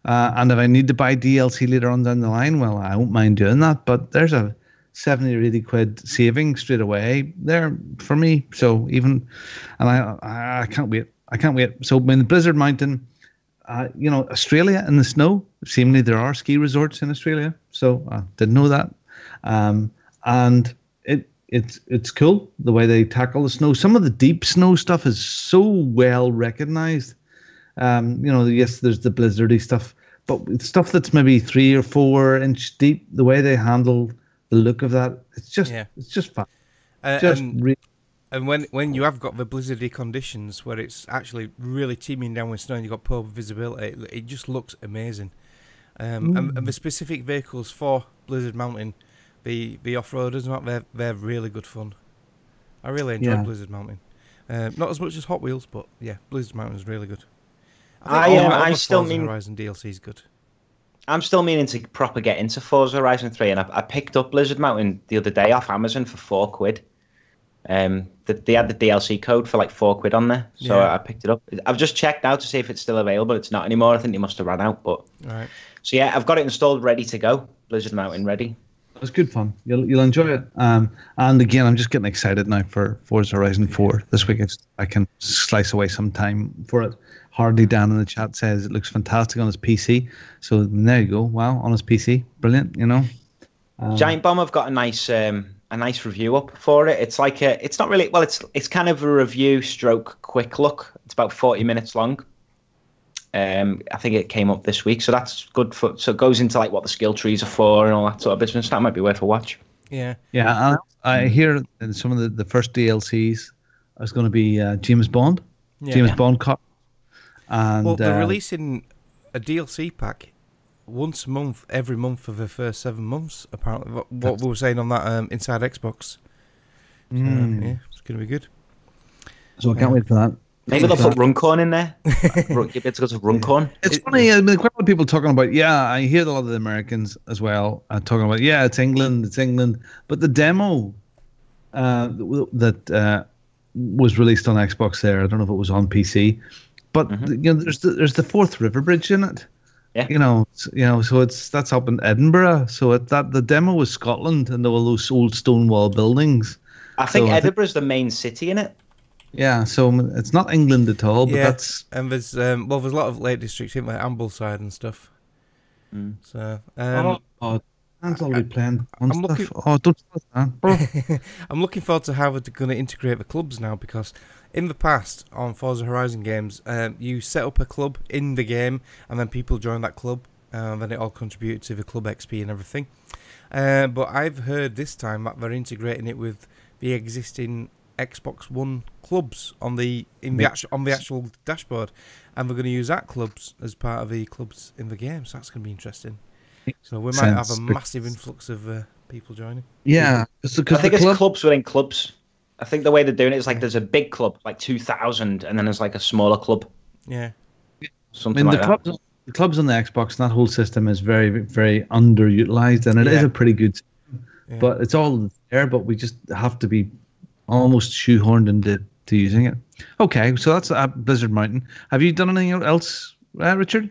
And if I need to buy DLC later on down the line, well, I won't mind doing that. But there's a 70 or 80 quid saving straight away there for me. So and I can't wait. I can't wait. So when the Blizzard Mountain, Australia in the snow, seemingly there are ski resorts in Australia. So I didn't know that. And it's cool the way they tackle the snow. Some of the deep snow stuff is so well recognized. Yes, there's the blizzardy stuff, but stuff that's maybe 3 or 4 inch deep, the way they handle the look of that, it's just fun. And when you have got the blizzardy conditions where it's actually really teeming down with snow and you've got poor visibility, it just looks amazing. And the specific vehicles for Blizzard Mountain, the off-roaders, they're really good fun. I really enjoy Blizzard Mountain. Not as much as Hot Wheels, but yeah, Blizzard Mountain is really good. I still mean Horizon DLC is good. I'm still meaning to proper get into Forza Horizon 3, and I picked up Blizzard Mountain the other day off Amazon for 4 quid. They had the DLC code for like 4 quid on there, so I picked it up. I've just checked out to see if it's still available. It's not anymore. I think they must have run out. But right. So yeah, I've got it installed, ready to go. Blizzard Mountain ready. It's good fun. You'll enjoy it. And again, I'm just getting excited now for Forza Horizon 4 this week. I can slice away some time for it. Hardy Dan in the chat says it looks fantastic on his PC. So there you go. Wow, on his PC, brilliant. Giant Bomb have got a nice review up for it. It's like it's not really, well, it's kind of a review stroke quick look. It's about 40 minutes long. I think it came up this week, so that's good so it goes into like what the skill trees are for and all that sort of business. That might be worth a watch. Yeah. I hear in some of the first DLCs is going to be James Bond, Bond Cop. And they're releasing a DLC pack once a month, every month for the first 7 months. Apparently, what we were saying on that Inside Xbox. So, yeah, it's going to be good. So I can't wait for that. Maybe they'll put Runcorn in there. Give it to Runcorn. It's funny. I mean, quite a lot of people talking about. Yeah, I hear a lot of the Americans as well talking about. Yeah, it's England. But the demo that was released on Xbox there. I don't know if it was on PC, but there's the Forth River Bridge in it, Yeah. So that's up in Edinburgh. So the demo was Scotland and there were those old stone wall buildings. I think Edinburgh's the main city in it. Yeah, so it's not England at all, but that's... And there's there's a lot of Lake Districts in like Ambleside and stuff. So Dan's already playing I'm stuff. looking- Don't start that. I'm looking forward to how they're going to integrate the clubs now, because in the past on Forza Horizon games, you set up a club in the game and then people join that club, and then it all contributed to the club XP and everything. But I've heard this time that they're integrating it with the existing Xbox One clubs on the actual dashboard, and we're going to use that clubs as part of the clubs in the game. So that's going to be interesting. So we might have a massive influx of people joining. Yeah, I think it's clubs within clubs. I think the way they're doing it is like there's a big club, like 2,000, and then there's like a smaller club. Yeah, something like that. The clubs on the Xbox, that whole system is very, very underutilized, and it is a pretty good system. Yeah. But it's all there, but we just have to be almost shoehorned into using it. Okay, so that's Blizzard Mountain. Have you done anything else, Richard?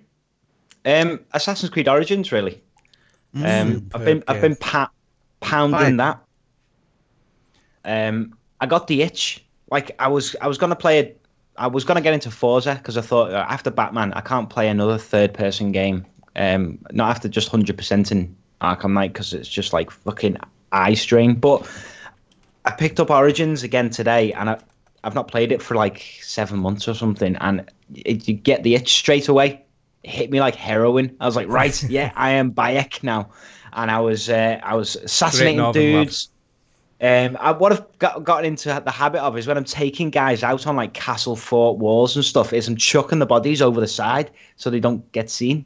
Assassin's Creed Origins, really. I've been pounding that. I got the itch. Like I was gonna play it. I was gonna get into Forza because I thought after Batman, I can't play another third-person game. Not after just 100% in Arkham Knight, because it's just like fucking eye strain. But I picked up Origins again today, and I've not played it for like 7 months or something, and you get the itch straight away. It hit me like heroin. I was like, right, yeah, I am Bayek now, and I was assassinating dudes. What I've gotten into the habit of is when I'm taking guys out on like castle fort walls and stuff, is I'm chucking the bodies over the side so they don't get seen.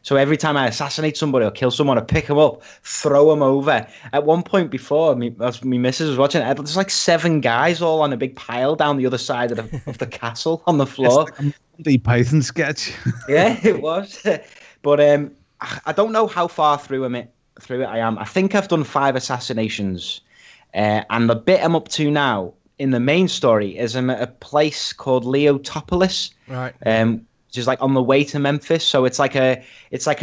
So every time I assassinate somebody or kill someone, I pick them up, throw them over. At one point before, me missus was watching it, there's like 7 guys all on a big pile down the other side of the castle on the floor. It's like a Monty Python sketch. Yeah, it was. But I don't know how far through it I am. I think I've done 5 assassinations. And the bit I'm up to now in the main story is I'm at a place called Leotopolis. Right. Which is like on the way to Memphis. So it's like a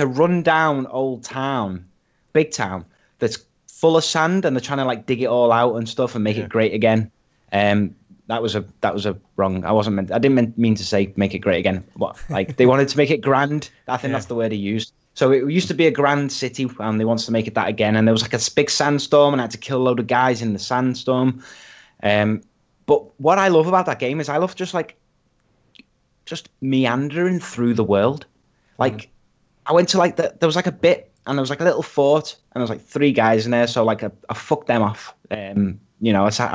rundown old town, big town that's full of sand, and they're trying to like dig it all out and stuff and make it great again. That was a wrong. I didn't mean to say make it great again. What, like they wanted to make it grand. I think that's the word he used. So it used to be a grand city, and they wanted to make it that again. And there was like a big sandstorm, and I had to kill a load of guys in the sandstorm. But what I love about that game is I love just meandering through the world. Like I went to like there was like a bit, and there was like a little fort, and there was like 3 guys in there. So like I fucked them off. I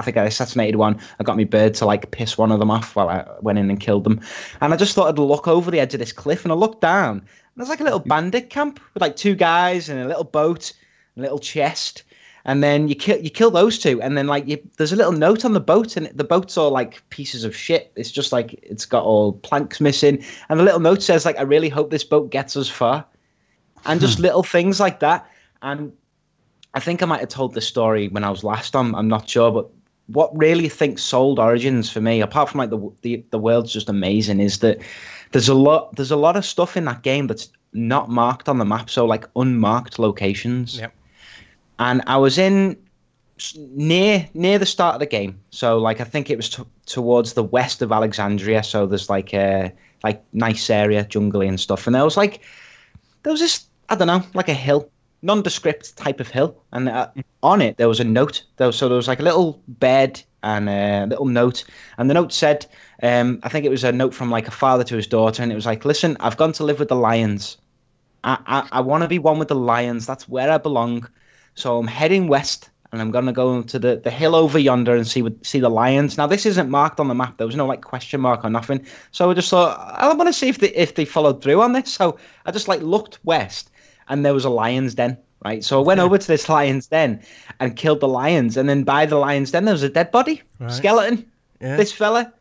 think I assassinated one. I got my bird to like piss one of them off while I went in and killed them. And I just thought I'd look over the edge of this cliff, and I looked down, and there's like a little bandit camp with like 2 guys and a little boat, and a little chest. And then you kill those 2, and then like there's a little note on the boat, and the boat's all like pieces of shit. It's just like it's got all planks missing, and the little note says like, I really hope this boat gets us far, and just little things like that. And I think I might have told this story when I was last on. I'm not sure, but what really sold Origins for me, apart from like the world's just amazing, is that there's a lot of stuff in that game that's not marked on the map, so like unmarked locations. Yep. And I was in near the start of the game, so like I think it was towards the west of Alexandria. So there's like a nice area, jungly and stuff. And there was this, I don't know, like a hill, nondescript type of hill, and on it there was a note. There was like a little bed and a little note, and the note said, I think it was a note from like a father to his daughter, and it was like, listen, I've gone to live with the lions. I want to be one with the lions. That's where I belong. So I'm heading west, and I'm going to go to the hill over yonder and see the lions. Now, this isn't marked on the map. There was no like question mark or nothing. So I just thought, I want to see if they followed through on this. So I just like looked west, and there was a lion's den, right? So I went over to this lion's den and killed the lions. And then by the lion's den, there was a dead body, skeleton, this fella.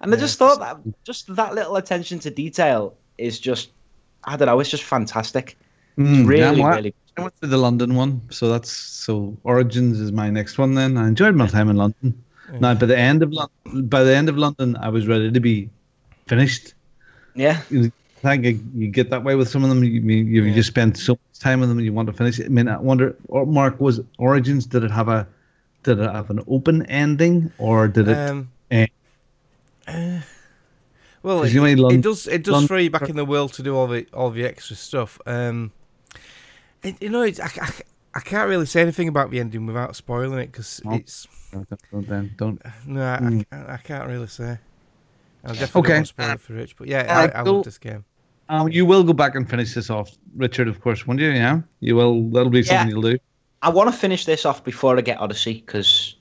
And I just thought that just that little attention to detail is just, I don't know, it's just fantastic. It's really I went to the London one, so Origins is my next one. Then I enjoyed my time in London. Yeah. Now, by the end of London, I was ready to be finished. Yeah, I think you get that way with some of them. You just spend so much time with them and you want to finish it. I mean, I wonder, Mark, was Origins, did it have an open ending, or did it? Well, it does throw you back in the world to do all the extra stuff. I can't really say anything about the ending without spoiling it, because it's. Don't. No, I can't really say. I definitely don't spoil it for Rich, but yeah, I love this game. You will go back and finish this off, Richard, of course, won't you? Yeah, you will. That'll be something you'll do. I want to finish this off before I get Odyssey, because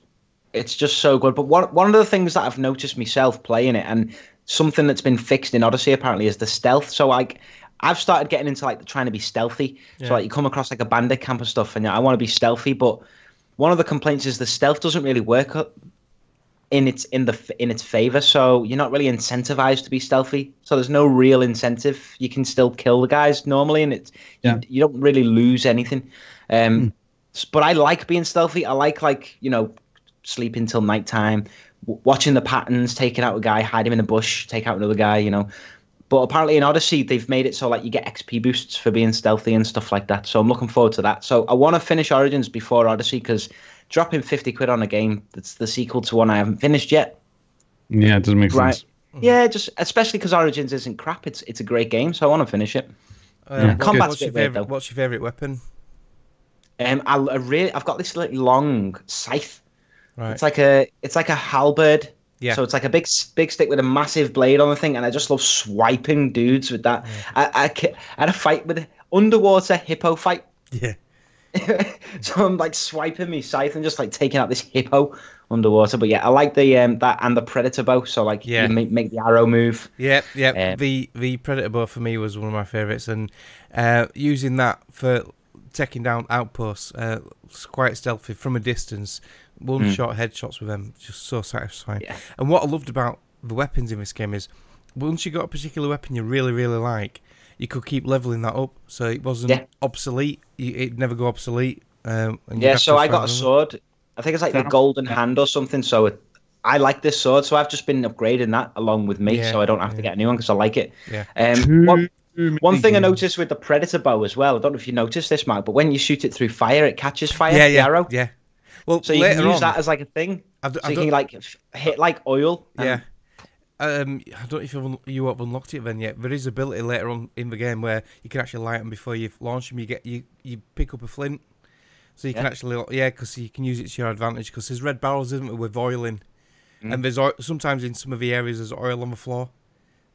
it's just so good. But one of the things that I've noticed myself playing it, and something that's been fixed in Odyssey apparently, is the stealth. So I've started getting into trying to be stealthy. Yeah. So you come across a bandit camp and stuff, and I want to be stealthy. But one of the complaints is the stealth doesn't really work in its favor. So you're not really incentivized to be stealthy. So there's no real incentive. You can still kill the guys normally, and you don't really lose anything. But I like being stealthy. I like sleeping till nighttime, watching the patterns, taking out a guy, hide him in a bush, take out another guy, But apparently in Odyssey, they've made it so you get XP boosts for being stealthy and stuff like that. So I'm looking forward to that. So I want to finish Origins before Odyssey, because dropping 50 quid on a game that's the sequel to one I haven't finished yet. Yeah, it doesn't make sense. Yeah, just especially because Origins isn't crap. It's a great game, so I want to finish it. What's your favourite weapon? I've got this long scythe. Right. It's like a halberd. Yeah. So it's like a big stick with a massive blade on the thing, and I just love swiping dudes with that. Yeah. I had a fight with underwater hippo fight. Yeah. So I'm swiping me scythe and just taking out this hippo underwater. But yeah, I like the that and the predator bow. So you make the arrow move. Yeah. The predator bow for me was one of my favourites, and using that for taking down outposts, quite stealthy from a distance. One-shot headshots with them, just so satisfying. Yeah. And what I loved about the weapons in this game is, once you got a particular weapon you really, really like, you could keep leveling that up, so it wasn't obsolete. It'd never go obsolete. So I got a sword. I think it's the golden hand or something. So I like this sword, so I've just been upgrading that along with me, so I don't have to get a new one because I like it. Yeah. One thing I noticed with the predator bow as well, I don't know if you noticed this, Mark, but when you shoot it through fire, it catches fire. The arrow. Yeah. Well, so you can use that as a thing. You can hit oil. Yeah. I don't know if you have unlocked it then yet. There is ability later on in the game where you can actually light them before you launch them. You pick up a flint, so you can actually because you can use it to your advantage. Because there's red barrels, isn't there, with oil in, and there's sometimes in some of the areas there's oil on the floor.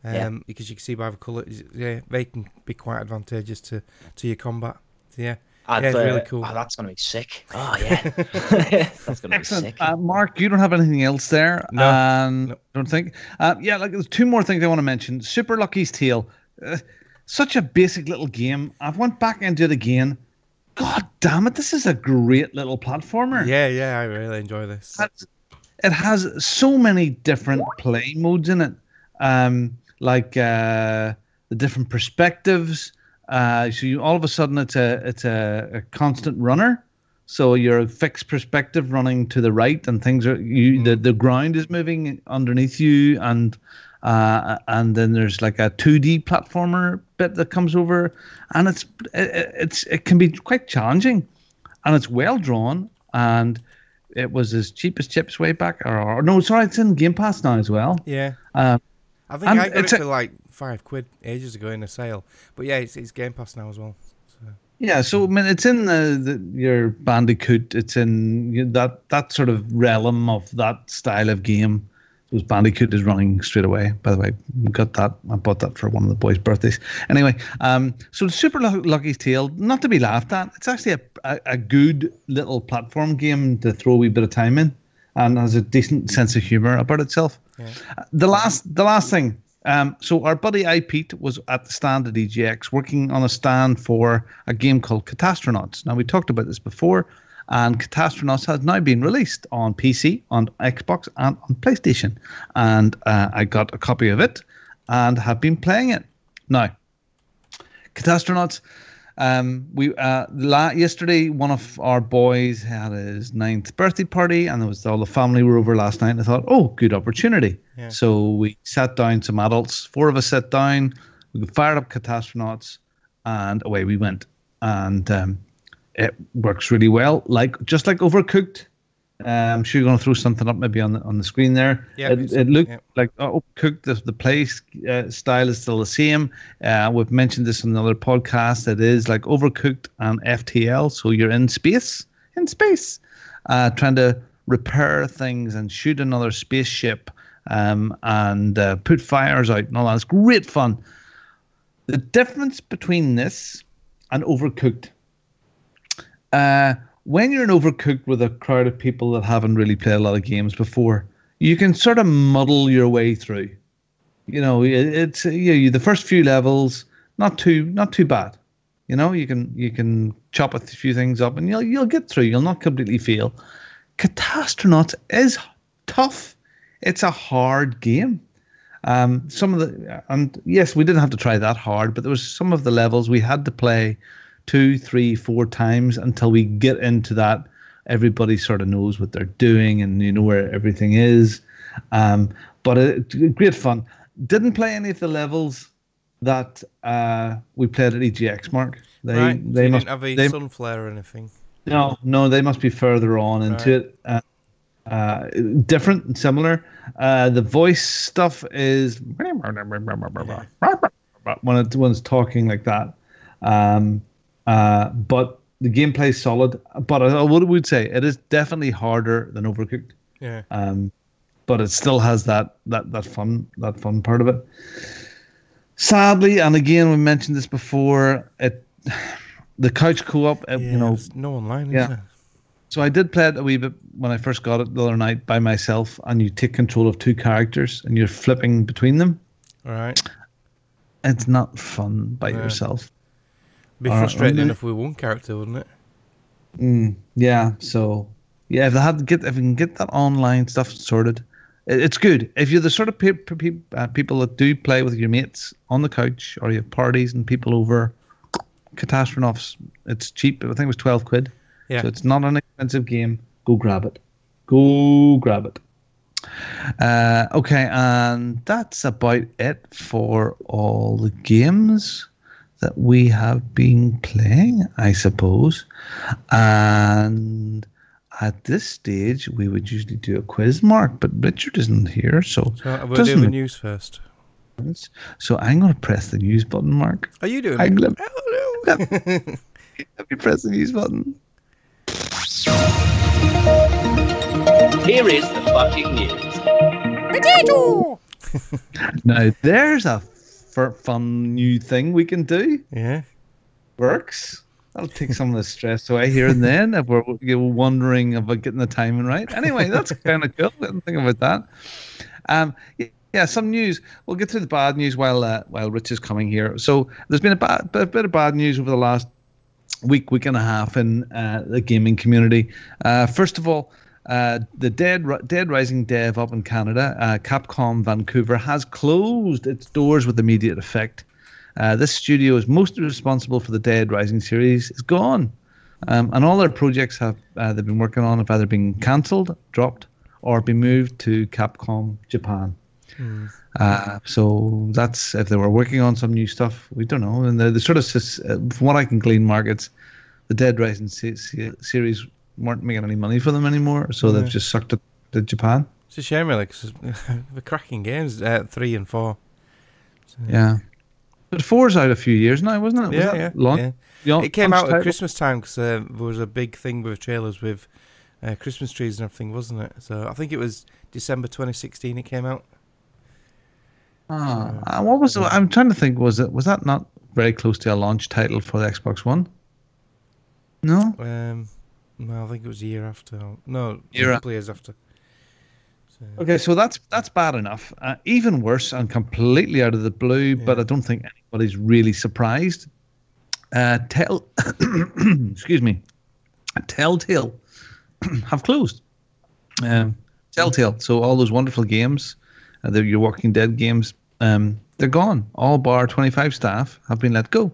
Because you can see by the colour, they can be quite advantageous to your combat. So, it's really cool. Oh, that's going to be sick. Oh, yeah. That's going to be sick. Mark, you don't have anything else there? No. Don't think? There's two more things I want to mention. Super Lucky's Tale. Such a basic little game. I've went back into it again. God damn it, this is a great little platformer. Yeah, I really enjoy this. It has so many different play modes in it. The different perspectives. So all of a sudden it's a constant runner. So you're a fixed perspective running to the right, and things are the ground is moving underneath you, and then there's a 2D platformer bit that comes over, and it can be quite challenging, and it's well drawn, and it was as cheap as chips way back, or no, sorry, it's in Game Pass now as well. Yeah. I think I got it for £5 ages ago in a sale, but it's Game Pass now as well. So. Yeah, so I mean, it's in your Bandicoot. It's in that sort of realm of that style of game. Those Bandicoot is running straight away. By the way, got that. I bought that for one of the boys' birthdays. Anyway, so Super Lucky's Tale, not to be laughed at. It's actually a good little platform game to throw a wee bit of time in, and has a decent sense of humor about itself. Yeah. The last thing. So our buddy Pete was at the stand at EGX working on a stand for a game called Catastronauts. Now, we talked about this before, and Catastronauts has now been released on PC, on Xbox, and on PlayStation. And I got a copy of it and have been playing it. Now, Catastronauts, yesterday one of our boys had his 9th birthday party, and all the family were over last night, and I thought, good opportunity. Yeah. So we sat down, some adults, 4 of us sat down, We fired up Catastronauts, and away we went. And it works really well, just like Overcooked. I'm sure you're going to throw something up maybe on the screen there. Yeah, it looked like Overcooked. The play style is still the same. We've mentioned this in another podcast. It is like Overcooked and FTL. So you're in space, trying to repair things and shoot another spaceship and put fires out and all that. It's great fun. The difference between this and Overcooked, when you're in Overcooked with a crowd of people that haven't really played a lot of games before, you can sort of muddle your way through. It's the first few levels not too bad. You can chop a few things up and you'll get through. You'll not completely fail. Catastronauts is tough. It's a hard game. Yes, we didn't have to try that hard, but there was some of the levels we had to play 2, 3, 4 times until we get into that. Everybody sort of knows what they're doing and you know where everything is. But great fun. Didn't play any of the levels that we played at EGX, Mark. They didn't have a Sunflare or anything. No, they must be further on into it. Different and similar. The voice stuff is when it's talking like that. But the gameplay is solid. But I would say it is definitely harder than Overcooked. Yeah. But it still has that fun part of it. Sadly, and again we mentioned this before, the couch co-op. There's no online, is there? So I did play it a wee bit when I first got it the other night by myself, and you take control of 2 characters and you're flipping between them. All right. It's not fun by yourself. It'd be frustrating enough with one character, wouldn't it? Yeah. So yeah, if we can get that online stuff sorted, it's good. If you're the sort of people that do play with your mates on the couch, or you have parties and people over, Catastronauts, it's cheap. I think it was £12. Yeah. So it's not an expensive game. Go grab it. Okay, and that's about it for all the games that we have been playing, I suppose. And at this stage, we would usually do a quiz, Mark, but Richard isn't here, so we'll do the news first. So I'm going to press the news button, Mark. Are you doing it? Have you pressed the news button? Here is the fucking news. Potato! Now, there's a fun new thing we can do. Yeah. Works. That'll take some of the stress away here and then if we're wondering about getting the timing right. Anyway, that's kind of cool. I didn't think about that. Yeah, some news. We'll get through the bad news while Rich is coming here. So there's been a bit of bad news over the last week and a half in the gaming community. First of all, the Dead Rising dev up in Canada, Capcom Vancouver, has closed its doors with immediate effect. This studio is mostly responsible for the Dead Rising series. Is gone, and all their projects they've been working on have either been cancelled, dropped, or been moved to Capcom Japan. So that's if they were working on some new stuff. We don't know. And the sort of from what I can glean, markets, the Dead Rising series weren't making any money for them anymore, so they've just sucked it to Japan. It's a shame, really, because the cracking games, 3 and 4. So. Yeah. But 4's out a few years now, wasn't it? Was long? Yeah. It came out at Christmas time because there was a big thing with trailers with Christmas trees and everything, wasn't it? So I think it was December 2016 it came out. What was it? I'm trying to think. Was that not very close to a launch title for the Xbox One? No. No, I think it was a year after. No, a couple of years after. So. Okay, so that's bad enough. Even worse and completely out of the blue, but I don't think anybody's really surprised. Excuse me. Telltale have closed. Telltale. So all those wonderful games, your Walking Dead games, they're gone. All bar 25 staff have been let go.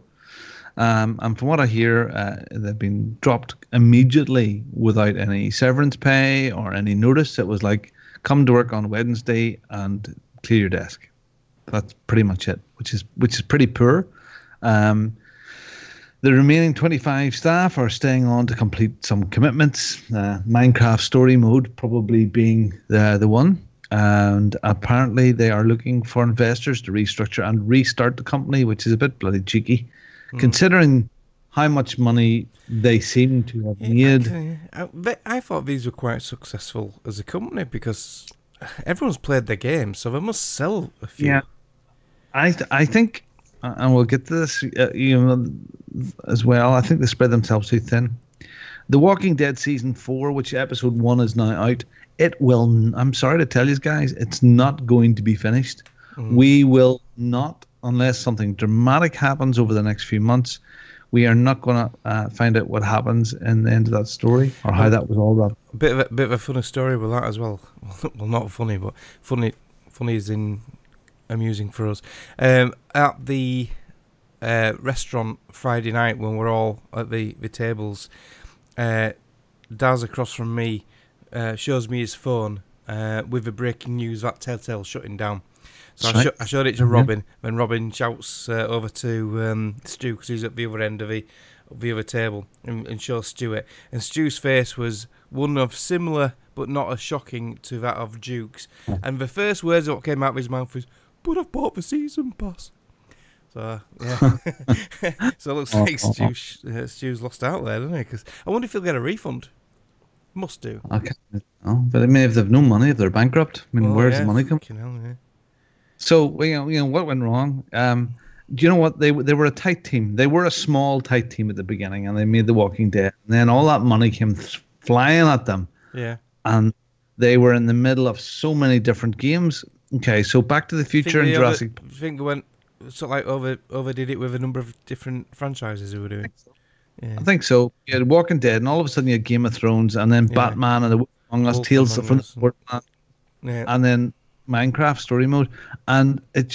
And from what I hear, they've been dropped immediately without any severance pay or any notice. It was like, come to work on Wednesday and clear your desk. That's pretty much it, which is pretty poor. The remaining 25 staff are staying on to complete some commitments. Minecraft Story Mode probably being the one. And apparently they are looking for investors to restructure and restart the company, which is a bit bloody cheeky, considering how much money they seem to have made. I thought these were quite successful as a company because everyone's played their game, so they must sell a few. Yeah, I think, and we'll get to this as well, I think they spread themselves too thin. The Walking Dead Season 4, which episode 1 is now out, it will, I'm sorry to tell you guys, it's not going to be finished. We will not, unless something dramatic happens over the next few months, we are not going to find out what happens in the end of that story or how that was all wrapped. A bit of a funny story with that as well. Well, not funny, but funny is in amusing for us. At the restaurant Friday night when we're all at the tables, Daz across from me shows me his phone with the breaking news that Telltale shutting down. So I showed it to Robin, and Robin shouts over to Stu, because he's at the other end of the other table, and shows Stuart. And Stu's face was one of similar, but not as shocking to that of Duke's. And the first words that came out of his mouth was, "But I've bought the season pass." So, yeah. So it looks like Stu's lost out there, doesn't he? Because I wonder if he'll get a refund. Must do. Okay. Oh, but I mean, if they've no money, if they're bankrupt, I mean, where's the money come? So, you know, what went wrong? Do you know what? They were a tight team. They were a small, tight team at the beginning, and they made The Walking Dead. And then all that money came flying at them. Yeah. And they were in the middle of so many different games. Okay, so Back to the Future and Jurassic. I think they went sort of like overdid it with a number of different franchises who were doing. I think so. You had Walking Dead, and all of a sudden you had Game of Thrones, and then Batman and the Among Us, Tales from the Borderlands, and then Minecraft Story Mode, and it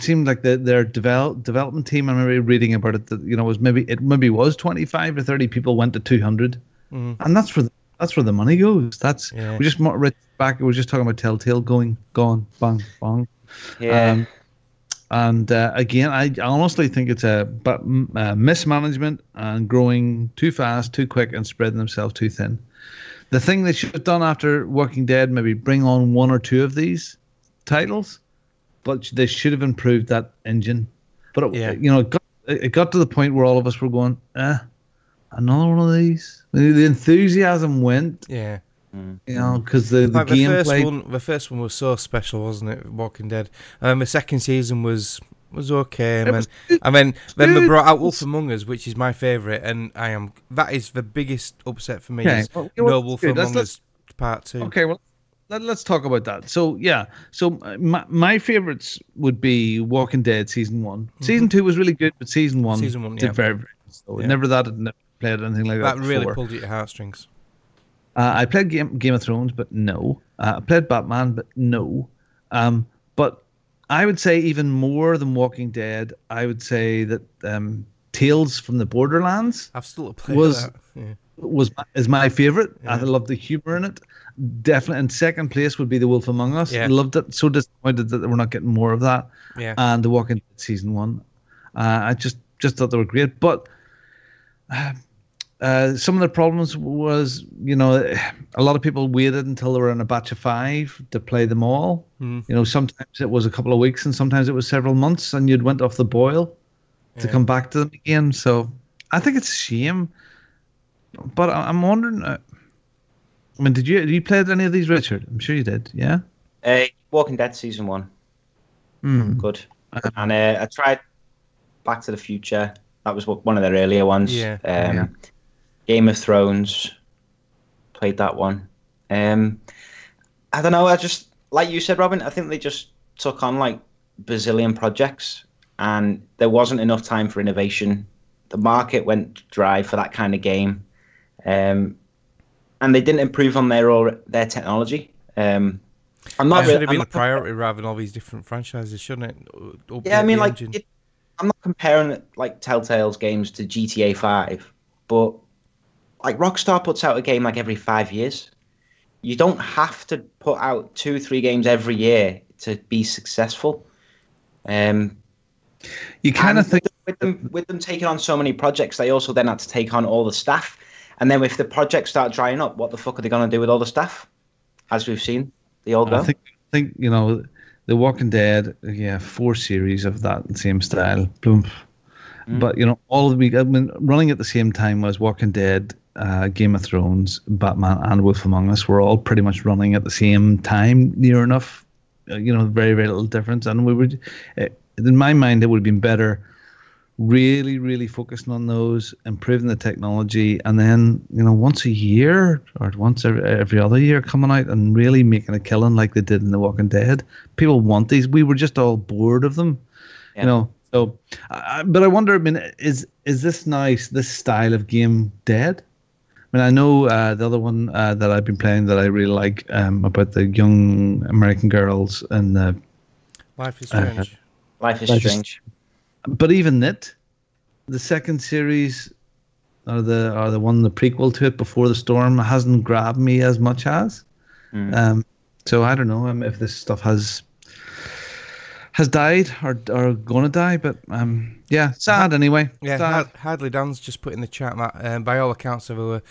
seemed like their development team. I remember reading about it that was maybe was 25 to 30 people went to 200, and that's where the money goes. We just back. We were just talking about Telltale gone, bang, bang. Yeah. And again, I honestly think it's a mismanagement and growing too fast, too quick, and spreading themselves too thin. The thing they should have done after Walking Dead, maybe bring on one or two of these titles, but they should have improved that engine. But it got to the point where all of us were going, another one of these. The enthusiasm went. Yeah. Because the gameplay. The first one was so special, wasn't it? Walking Dead. The second season was okay, and then they brought out Wolf Among Us, which is my favourite, and that is the biggest upset for me. Okay. No Wolf Among Us Part 2. Okay, well, let's talk about that. So my favourites would be Walking Dead Season 1. Season 2 was really good, but Season 1 did very, very good. So never played anything like that. That really pulled you to heartstrings. I played Game of Thrones, but no. I played Batman, but no. But I would say even more than Walking Dead, I would say that Tales from the Borderlands. I've still played that. Yeah. Is my favourite. Yeah. I love the humour in it. Definitely. In second place would be The Wolf Among Us. Yeah. Loved it. So disappointed that we're not getting more of that. Yeah. And The Walking Dead Season 1. I just thought they were great. But some of the problems was, a lot of people waited until they were in a batch of 5 to play them all. Sometimes it was a couple of weeks and sometimes it was several months, and you'd went off the boil to come back to them again. So I think it's a shame. But I'm wondering, did you play any of these, Richard? I'm sure you did, yeah? Walking Dead Season 1. Good. And I tried Back to the Future. That was one of their earlier ones. Yeah. Game of Thrones, played that one. I don't know. I just, like you said, Robin, I think they just took on like bazillion projects, and there wasn't enough time for innovation. The market went dry for that kind of game, and they didn't improve on their technology. I'm not. That should have been a priority rather than all these different franchises, shouldn't it? Yeah, I mean, like, I'm not comparing like Telltale's games to GTA 5, but like Rockstar puts out a game like every 5 years. You don't have to put out 2-3 games every year to be successful. You kind of think with them taking on so many projects, they also then had to take on all the staff. And then if the projects start drying up, what the fuck are they going to do with all the staff? As we've seen, they all go. I think you know, The Walking Dead, 4 series of that same style. Boom. But you know, all of the running at the same time was Walking Dead, Game of Thrones, Batman, and Wolf Among Us were all pretty much running at the same time, near enough. You know, very, very little difference. And we would, in my mind, it would have been better really, really focusing on those, improving the technology, and then, you know, once a year or once every other year coming out and really making a killing like they did in The Walking Dead. People want these. We were just all bored of them, you know. So, but I wonder, I mean, is this nice, this style of game dead? I mean, I know the other one that I've been playing that I really like about the young American girls and the Life is Strange. Life is Strange. But even it, the second series, or the prequel to it, Before the Storm, hasn't grabbed me as much as. So I don't know if this stuff has died or going to die, but sad anyway. Yeah, sad. Hardly Dan's just put in the chat that by all accounts they were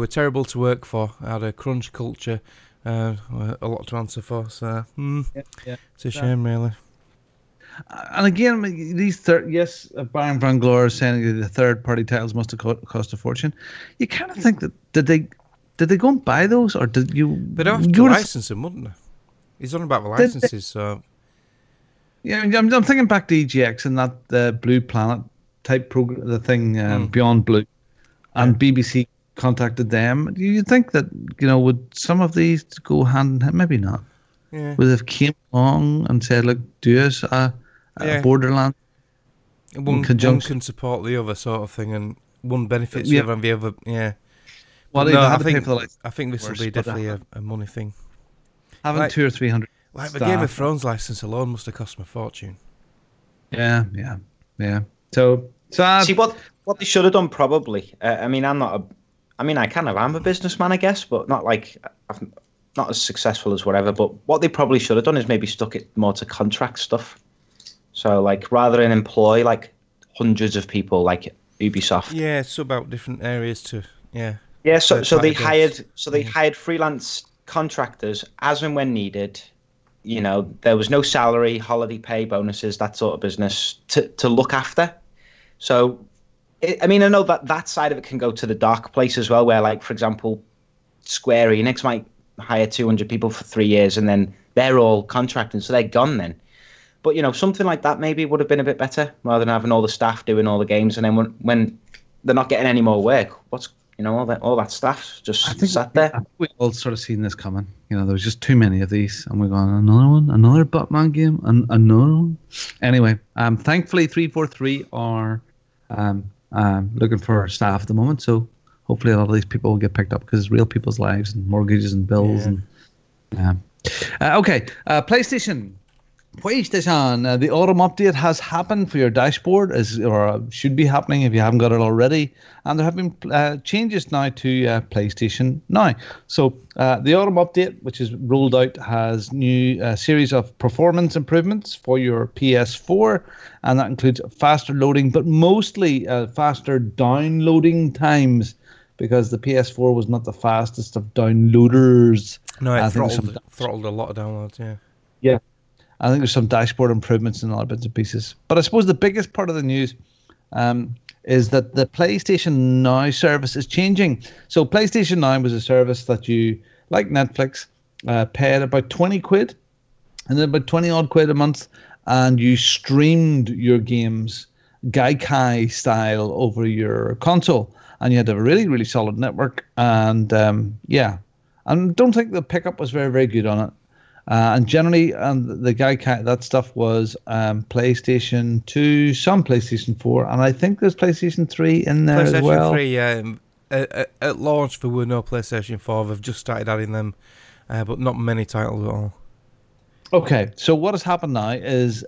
terrible to work for. Had a crunch culture, a lot to answer for. So it's a shame, really. And again, these Brian Van Glor is saying the third-party titles must have cost a fortune. You kind of think that did they go and buy those, or did you? But they have to license them, wouldn't they? He's on about the licenses, so. Yeah, I'm thinking back to EGX and that the Blue Planet type program, the thing Beyond Blue, and BBC contacted them. Do you think that, you know, would some of these go hand in hand? Maybe not. Yeah. Would have came along and said, "Look, do us a Borderlands." One can support the other, sort of thing, and one benefits the other, and the other, yeah. Well, no, I think this will be definitely a money thing. Having 200 or 300. Like the Game of Thrones license alone must have cost me a fortune. Yeah. So sad. See what they should have done probably. I mean, I'm a businessman, I guess, but not like not as successful as whatever. But what they probably should have done is maybe stuck it more to contract stuff. So like rather than employ like hundreds of people like Ubisoft. Yeah, sub out different areas to Yeah, so they hired freelance contractors as and when needed. You know, there was no salary, holiday pay, bonuses, that sort of business to look after. So, I know that side of it can go to the dark place as well, where, like, for example, Square Enix might hire 200 people for 3 years and then they're all contracting, so they're gone then. But, you know, something like that maybe would have been a bit better rather than having all the staff doing all the games. And then when they're not getting any more work, all that stuff just sat there. I think we all sort of seen this coming. You know, there was just too many of these, and we're going, another one, another Batman game, and another one. Anyway, thankfully 343 are looking for staff at the moment, so hopefully a lot of these people will get picked up because it's real people's lives and mortgages and bills. Okay, PlayStation. The autumn update has happened for your dashboard, or should be happening if you haven't got it already. And there have been changes now to PlayStation Now. So the autumn update, which is rolled out, has new series of performance improvements for your PS4, and that includes faster loading, but mostly faster downloading times, because the PS4 was not the fastest of downloaders. No, it throttled a lot of downloads. Yeah. I think there's some dashboard improvements and other bits and pieces. But I suppose the biggest part of the news is that the PlayStation Now service is changing. So PlayStation Now was a service that you, like Netflix, paid about 20 quid and then about 20 odd quid a month, and you streamed your games Gaikai style over your console. And you had a really, really solid network. And and don't think the pickup was very, very good on it. And generally, the Gaikai, that stuff was PlayStation 2, some PlayStation 4, and I think there's PlayStation 3 in there as well. PlayStation 3, at launch there were no PlayStation 4. They've just started adding them, but not many titles at all. Okay, so what has happened now is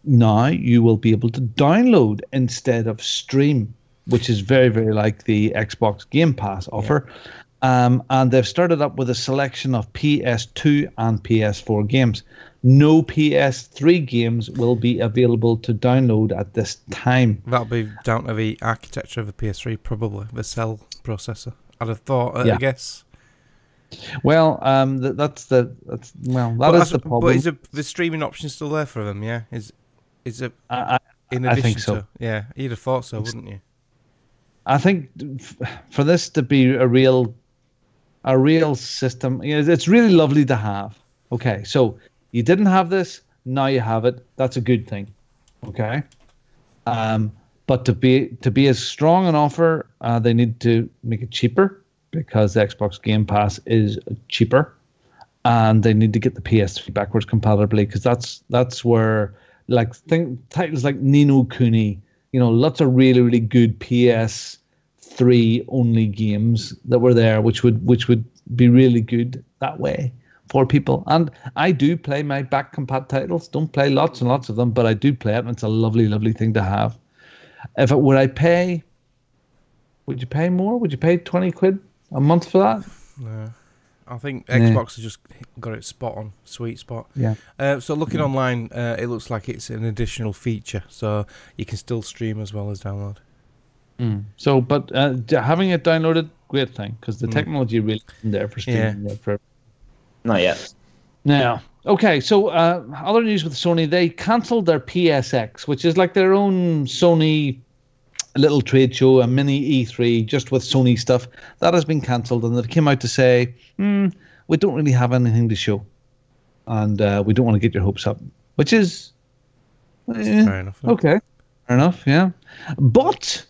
now you will be able to download instead of stream, which is very, very like the Xbox Game Pass offer. Yeah. And they've started up with a selection of PS2 and PS4 games. No PS3 games will be available to download at this time. That'll be down to the architecture of the PS3, probably the cell processor. I'd have thought. I guess. Well, that is the problem. But is the streaming option still there for them? Yeah, is it? In addition I think so. Yeah, you'd have thought so, wouldn't you? I think for this to be a real system, it's really lovely to have. Okay, so you didn't have this, now you have it. That's a good thing. Okay, but to be as strong an offer, they need to make it cheaper because the Xbox Game Pass is cheaper, and they need to get the PS3 backwards compatibility because that's where titles like Ni no Kuni, lots of really, really good PS3 only games that were there, which would be really good that way for people. And I do play my back compat titles. Don't play lots and lots of them, but I do play it, and it's a lovely, lovely thing to have. Would you pay more? Would you pay 20 quid a month for that? No. I think Xbox has just got it spot on, sweet spot. Yeah. So looking online, it looks like it's an additional feature, so you can still stream as well as download. So, but having it downloaded, great thing, because the technology really isn't there for streaming. Yeah. Not yet. Now, okay. So, other news with Sony, they cancelled their PSX, which is like their own Sony little trade show, a mini E3 just with Sony stuff. That has been cancelled, and they came out to say, we don't really have anything to show, and we don't want to get your hopes up, which is fair enough. Okay, fair enough, yeah. But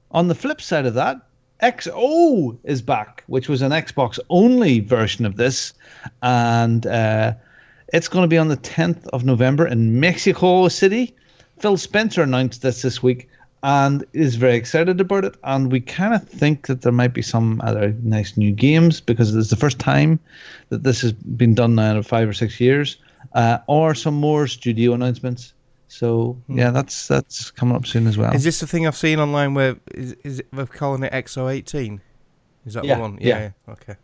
on the flip side of that, XO is back, which was an Xbox only version of this, and it's going to be on the 10th of November in Mexico City. Phil Spencer announced this week and is very excited about it, and we kind of think that there might be some other nice new games because it's the first time that this has been done now in 5 or 6 years, or some more studio announcements. So yeah, that's coming up soon as well. Is this the thing I've seen online where they're calling it XO18? Is that the one? Yeah. Okay.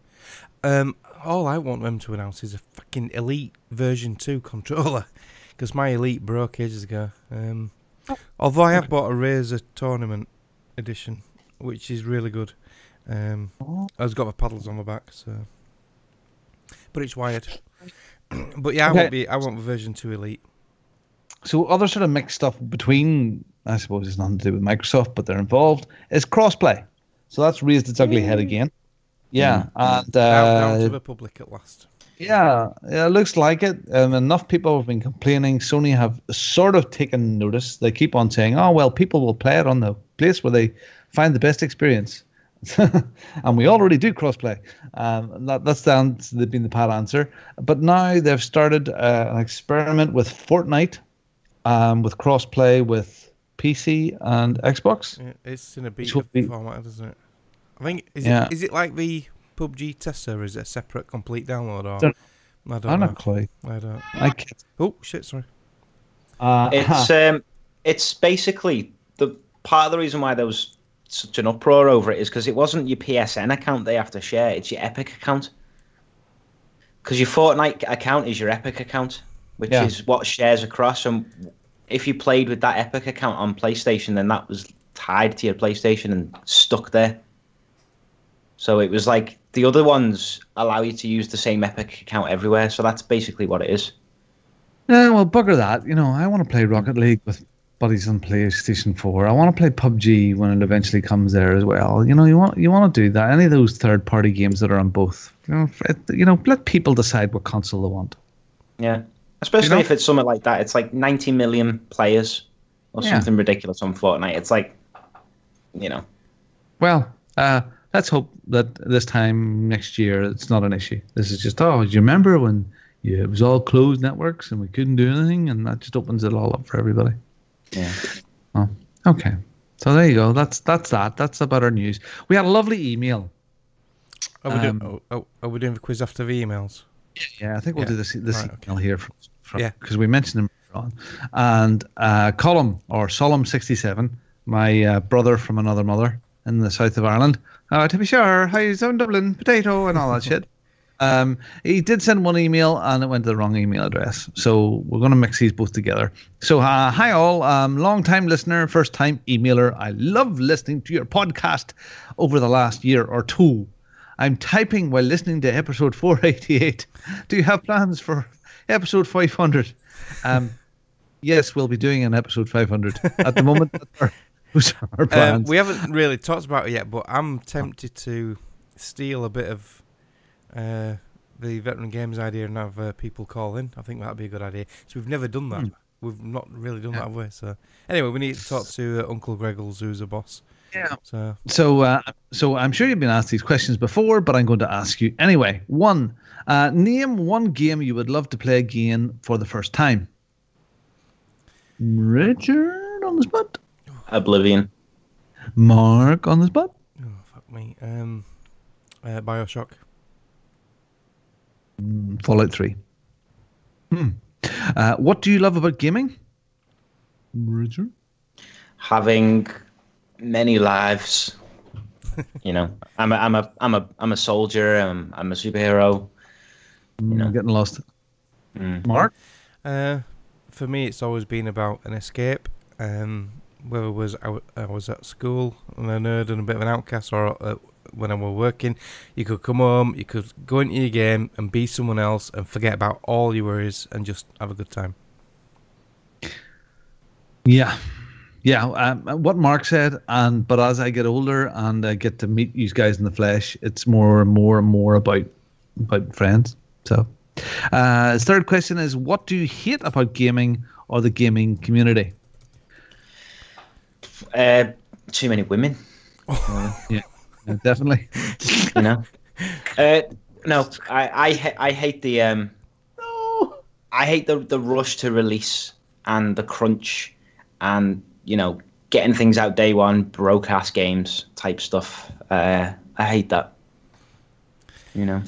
All I want them to announce is a fucking Elite version 2 controller, because my Elite broke ages ago. Although I have bought a Razer Tournament edition, which is really good. It's got the paddles on the back, so, but it's wired. But yeah, I want the version 2 Elite. So other sort of mixed stuff between, I suppose it's nothing to do with Microsoft, but they're involved, is crossplay. So that's raised its ugly head again. Yeah, and down to the public at last. Yeah, it looks like it. Enough people have been complaining. Sony have sort of taken notice. They keep on saying, "Oh well, people will play it on the place where they find the best experience," and we already do crossplay. That's been the pat answer. But now they've started an experiment with Fortnite, with crossplay with PC and Xbox. Yeah, it's in a beta format, isn't it? I think is it like the PUBG test server? Is it a separate complete download? Or I don't know. Not quite. I don't. Oh shit! Sorry. It's basically the part of the reason why there was such an uproar over it is because it wasn't your PSN account they have to share; it's your Epic account. Because your Fortnite account is your Epic account, which is what shares across. And if you played with that Epic account on PlayStation, then that was tied to your PlayStation and stuck there. So it was like the other ones allow you to use the same Epic account everywhere. So that's basically what it is. Yeah, well, bugger that. I want to play Rocket League with buddies on PlayStation 4. I want to play PUBG when it eventually comes there as well. You want to do that. Any of those third-party games that are on both. Let people decide what console they want. Yeah, especially if it's something like that. It's like 90 million players or something ridiculous on Fortnite. It's like, Well, let's hope that this time next year it's not an issue. This is just, do you remember when it was all closed networks and we couldn't do anything, and that just opens it all up for everybody. Yeah. Oh, okay. So there you go. That's that. That's about our news. We had a lovely email. Are we doing the quiz after the emails? Yeah, I think we'll do this email here from because we mentioned them on. And Solemn 67, my brother from another mother in the south of Ireland. To be sure, how you doing, Dublin, potato, and all that shit. He did send one email and it went to the wrong email address. So we're going to mix these both together. So hi all, long time listener, first time emailer. I love listening to your podcast over the last year or two. I'm typing while listening to episode 488. Do you have plans for episode 500? Yes, we'll be doing an episode 500 at the moment. Those are our plans. We haven't really talked about it yet, but I'm tempted to steal a bit of the Veteran Games idea and have people call in. I think that'd be a good idea. So we've never done that. We've not really done that, have we? So anyway, we need to talk to Uncle Greggles, who's a boss. Yeah. So I'm sure you've been asked these questions before, but I'm going to ask you anyway. One, name one game you would love to play again for the first time. Richard on the spot. Oblivion. Mark on the spot. Oh, fuck me. BioShock. Fallout 3. What do you love about gaming? Richard? Having many lives. You know, I'm a soldier. I'm a superhero. You know, getting lost. Mark? For me, it's always been about an escape. Whether it was I was at school and a nerd and a bit of an outcast, or when I was working, you could come home, you could go into your game and be someone else and forget about all your worries and just have a good time. Yeah. What Mark said, but as I get older and I get to meet you guys in the flesh, it's more and more about friends. So, his third question is, what do you hate about gaming or the gaming community? Too many women. Yeah, definitely. You know, no, I hate the I hate the rush to release and the crunch and, you know, getting things out day one, broadcast games type stuff. I hate that. You know.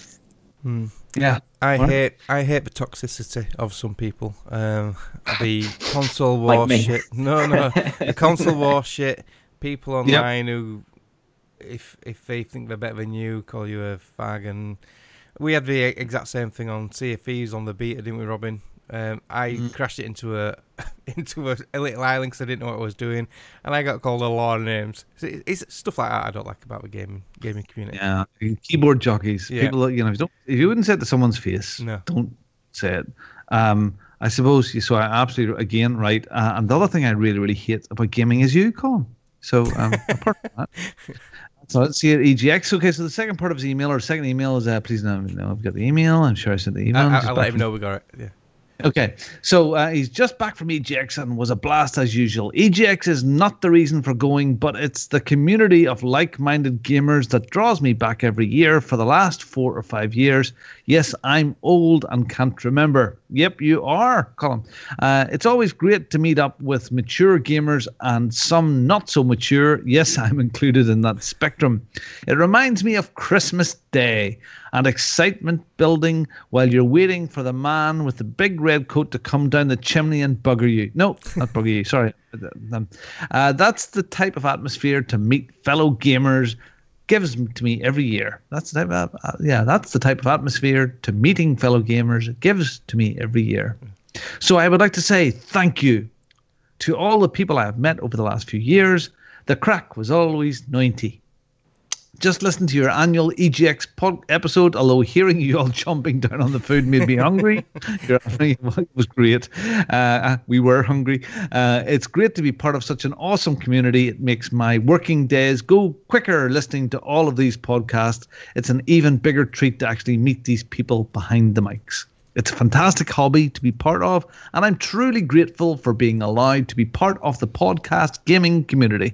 Yeah. I hate the toxicity of some people. The console war like shit. No, the console war shit. People online who, if they think they're better than you, call you a fag. And we had the exact same thing on Sea of Thieves on the beta, didn't we, Robin? I crashed it into a little island because I didn't know what I was doing, and I got called a lot of names. It's stuff like that I don't like about the gaming community. Yeah, keyboard jockeys. Yeah. People, you know, if you wouldn't say it to someone's face, don't say it. I suppose you. So I absolutely again right. And the other thing I really hate about gaming is you, Colin. So apart from that. So let's see it. EGX. Okay, so the second part of his email, or second email, is please know I've got the email. I'm sure I sent the email. I'll let him know we got it. Yeah. Okay, so he's just back from EGX and was a blast as usual. EGX is not the reason for going, but it's the community of like-minded gamers that draws me back every year for the last 4 or 5 years. Yes, I'm old and can't remember. Yep, you are, Colin. It's always great to meet up with mature gamers and some not so mature. Yes, I'm included in that spectrum. It reminds me of Christmas Day and excitement building while you're waiting for the man with the big red coat to come down the chimney and bugger you. No, not bugger you, sorry. That's the type of atmosphere to meet fellow gamers gives to me every year. That's the type of atmosphere to meeting fellow gamers gives to me every year. So I would like to say thank you to all the people I have met over the last few years. The crack was always 90. Just listen to your annual EGX episode, although hearing you all chomping down on the food made me hungry. It was great. We were hungry. It's great to be part of such an awesome community. It makes my working days go quicker listening to all of these podcasts. It's an even bigger treat to actually meet these people behind the mics. It's a fantastic hobby to be part of, and I'm truly grateful for being allowed to be part of the podcast gaming community.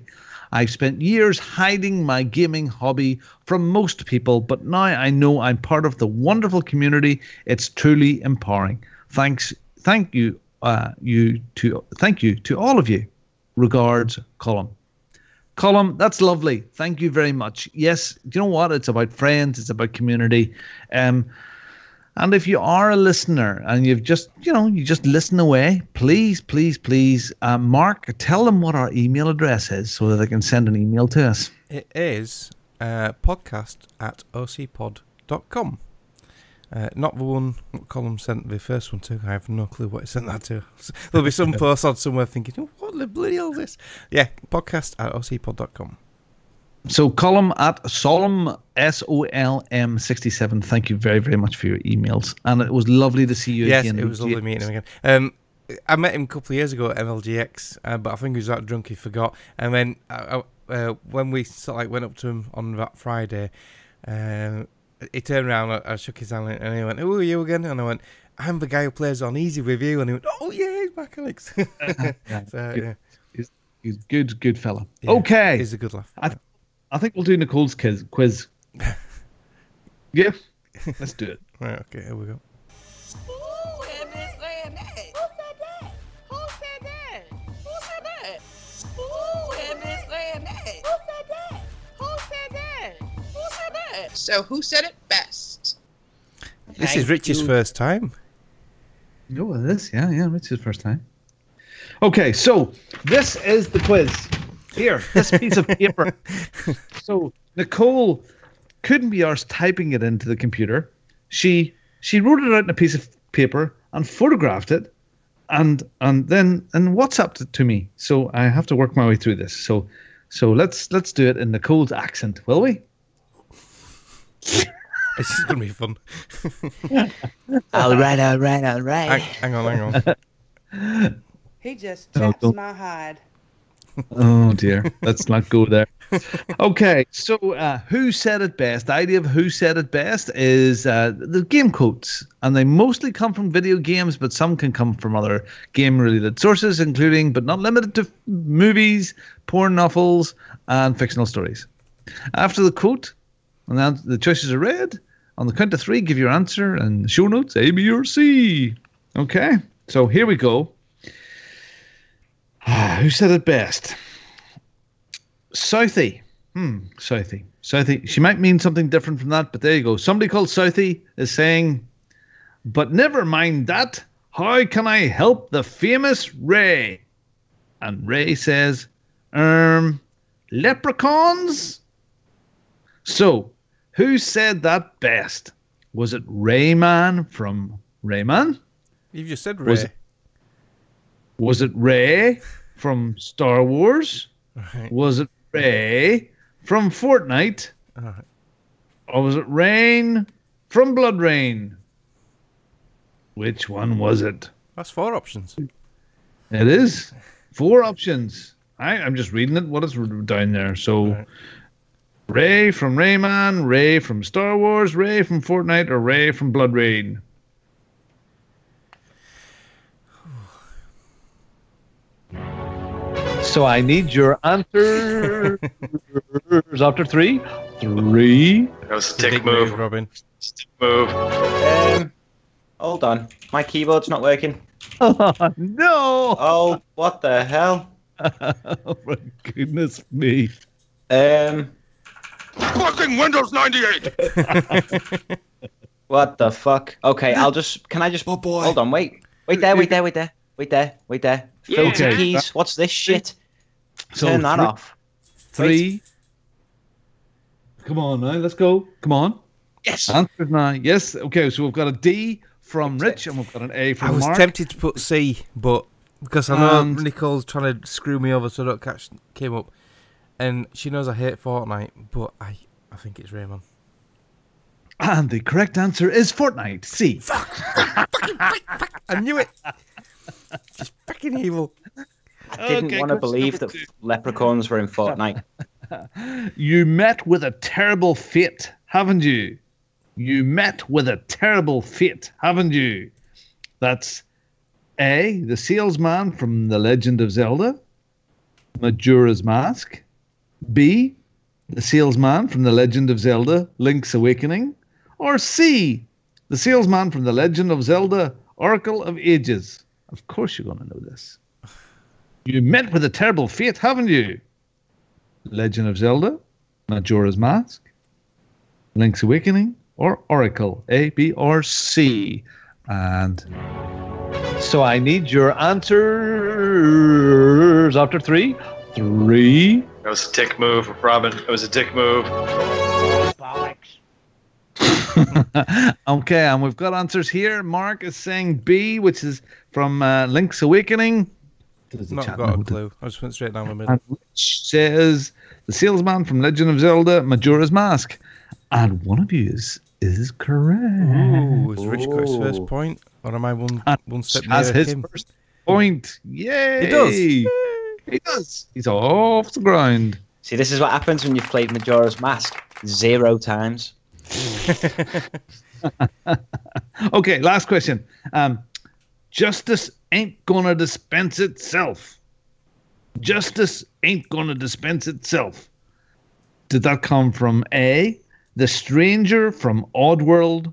I've spent years hiding my gaming hobby from most people, but now I know I'm part of the wonderful community. It's truly empowering. Thank you to all of you. Regards, Colin. Colin, that's lovely. Thank you very much. Yes, you know what? It's about friends. It's about community. And if you are a listener and you just listen away, please, Mark, tell them what our email address is so that they can send an email to us. It is podcast@ocpod.com. Not the one Colin sent the first one to. I have no clue what he sent that to. There'll be some post on somewhere thinking, oh, what the bloody hell is this? Yeah, podcast@ocpod.com. So Column at Solemn, SOLM67. Thank you very, very much for your emails. And it was lovely to see you again. Yes, it was lovely meeting him again. I met him a couple of years ago at MLGX, but I think he was that drunk he forgot. And then when we sort of like went up to him on that Friday, he turned around, I shook his hand, and he went, "Who are you again?" And I went, "I'm the guy who plays on Easy with you." And he went, "Oh yeah, he's back, Alex." So, He's good fella. Yeah, okay. He's a good laugh. I think we'll do Nicole's quiz. Yeah, let's do it. Right, okay, here we go. So who said it best? This is Rich's first time. Oh, it is. Yeah, Rich's first time. Okay, so this is the quiz. Here, this piece of paper. So Nicole couldn't be arsed typing it into the computer. She wrote it out in a piece of paper and photographed it, and then WhatsApped it to me. So I have to work my way through this. So let's do it in Nicole's accent, will we? This is going to be fun. All right. Hang on. He just taps my hide. Oh dear, let's not go there. Okay, so who said it best? The idea of who said it best is the game quotes, and they mostly come from video games, but some can come from other game-related sources, including but not limited to movies, porn novels, and fictional stories. After the quote, and then the choices are read, on the count of 3, give your answer, and show notes A, B, or C. Okay, so here we go. Who said it best? Southie. Southie. She might mean something different from that, but there you go. Somebody called Southie is saying, but never mind that. How can I help the famous Ray? And Ray says, leprechauns? So, who said that best? Was it Rayman from Rayman? You've just said Ray. Was it Ray from Star Wars? Right. Was it Ray from Fortnite? Right. Or was it Rain from Blood Rain? Which one was it? That's 4 options. It is 4 options. I'm just reading it. What is down there? So, right. Ray from Rayman, Ray from Star Wars, Ray from Fortnite, or Ray from Blood Rain? So I need your answers after 3. 3. That was a dick move, Robin. Stick move. Hold on. My keyboard's not working. Oh, no. Oh, what the hell? Oh, my goodness me. Fucking Windows 98! What the fuck? Okay, can I just... Oh, boy. Hold on, wait. Wait there. Filter keys. What's this shit? So turn that off. 3. Come on now, let's go. Come on. Yes. Answers now. Yes. Okay, so we've got a D from Rich and we've got an A from Mark. I was tempted to put C, but because I know Nicole's trying to screw me over so I don't came up. And she knows I hate Fortnite, but I think it's Rayman. And the correct answer is Fortnite. C. Fuck. I knew it. Just fucking evil. I didn't want to believe that leprechauns were in Fortnite. You met with a terrible fate, haven't you? You met with a terrible fate, haven't you? That's A, the salesman from The Legend of Zelda, Majora's Mask. B, the salesman from The Legend of Zelda, Link's Awakening. Or C, the salesman from The Legend of Zelda, Oracle of Ages. Of course you're going to know this. You met with a terrible fate, haven't you? Legend of Zelda, Majora's Mask, Link's Awakening, or Oracle, A, B, or C. And so I need your answers after 3. 3. That was a dick move, Robin. It was a dick move. Bollocks. Okay, and we've got answers here. Mark is saying B, which is from Link's Awakening. Not got a clue. I just went straight down the middle. And Rich says the salesman from Legend of Zelda, Majora's Mask. And one of you is correct. Ooh, is Rich got his first point? Or am I one step As nearer his him? first point. Yay! He does. He does. He's off the ground. See, this is what happens when you've played Majora's Mask 0 times. Okay, last question. Justice ain't gonna dispense itself. Justice ain't gonna dispense itself. Did that come from A, The Stranger from Oddworld,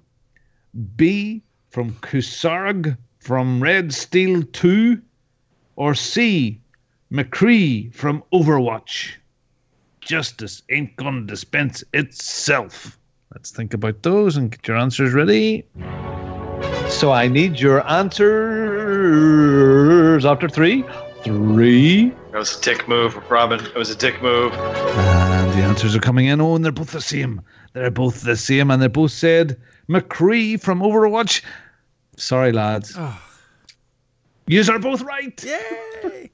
B, from Kusarg from Red Steel 2, or C, McCree from Overwatch? Justice ain't gonna dispense itself. Let's think about those and get your answers ready. So I need your answers after 3. 3. That was a dick move, Robin. It was a dick move. And the answers are coming in. Oh, and they're both the same. They're both the same, and they both said McCree from Overwatch. Sorry, lads. Oh. Yous are both right. Yay!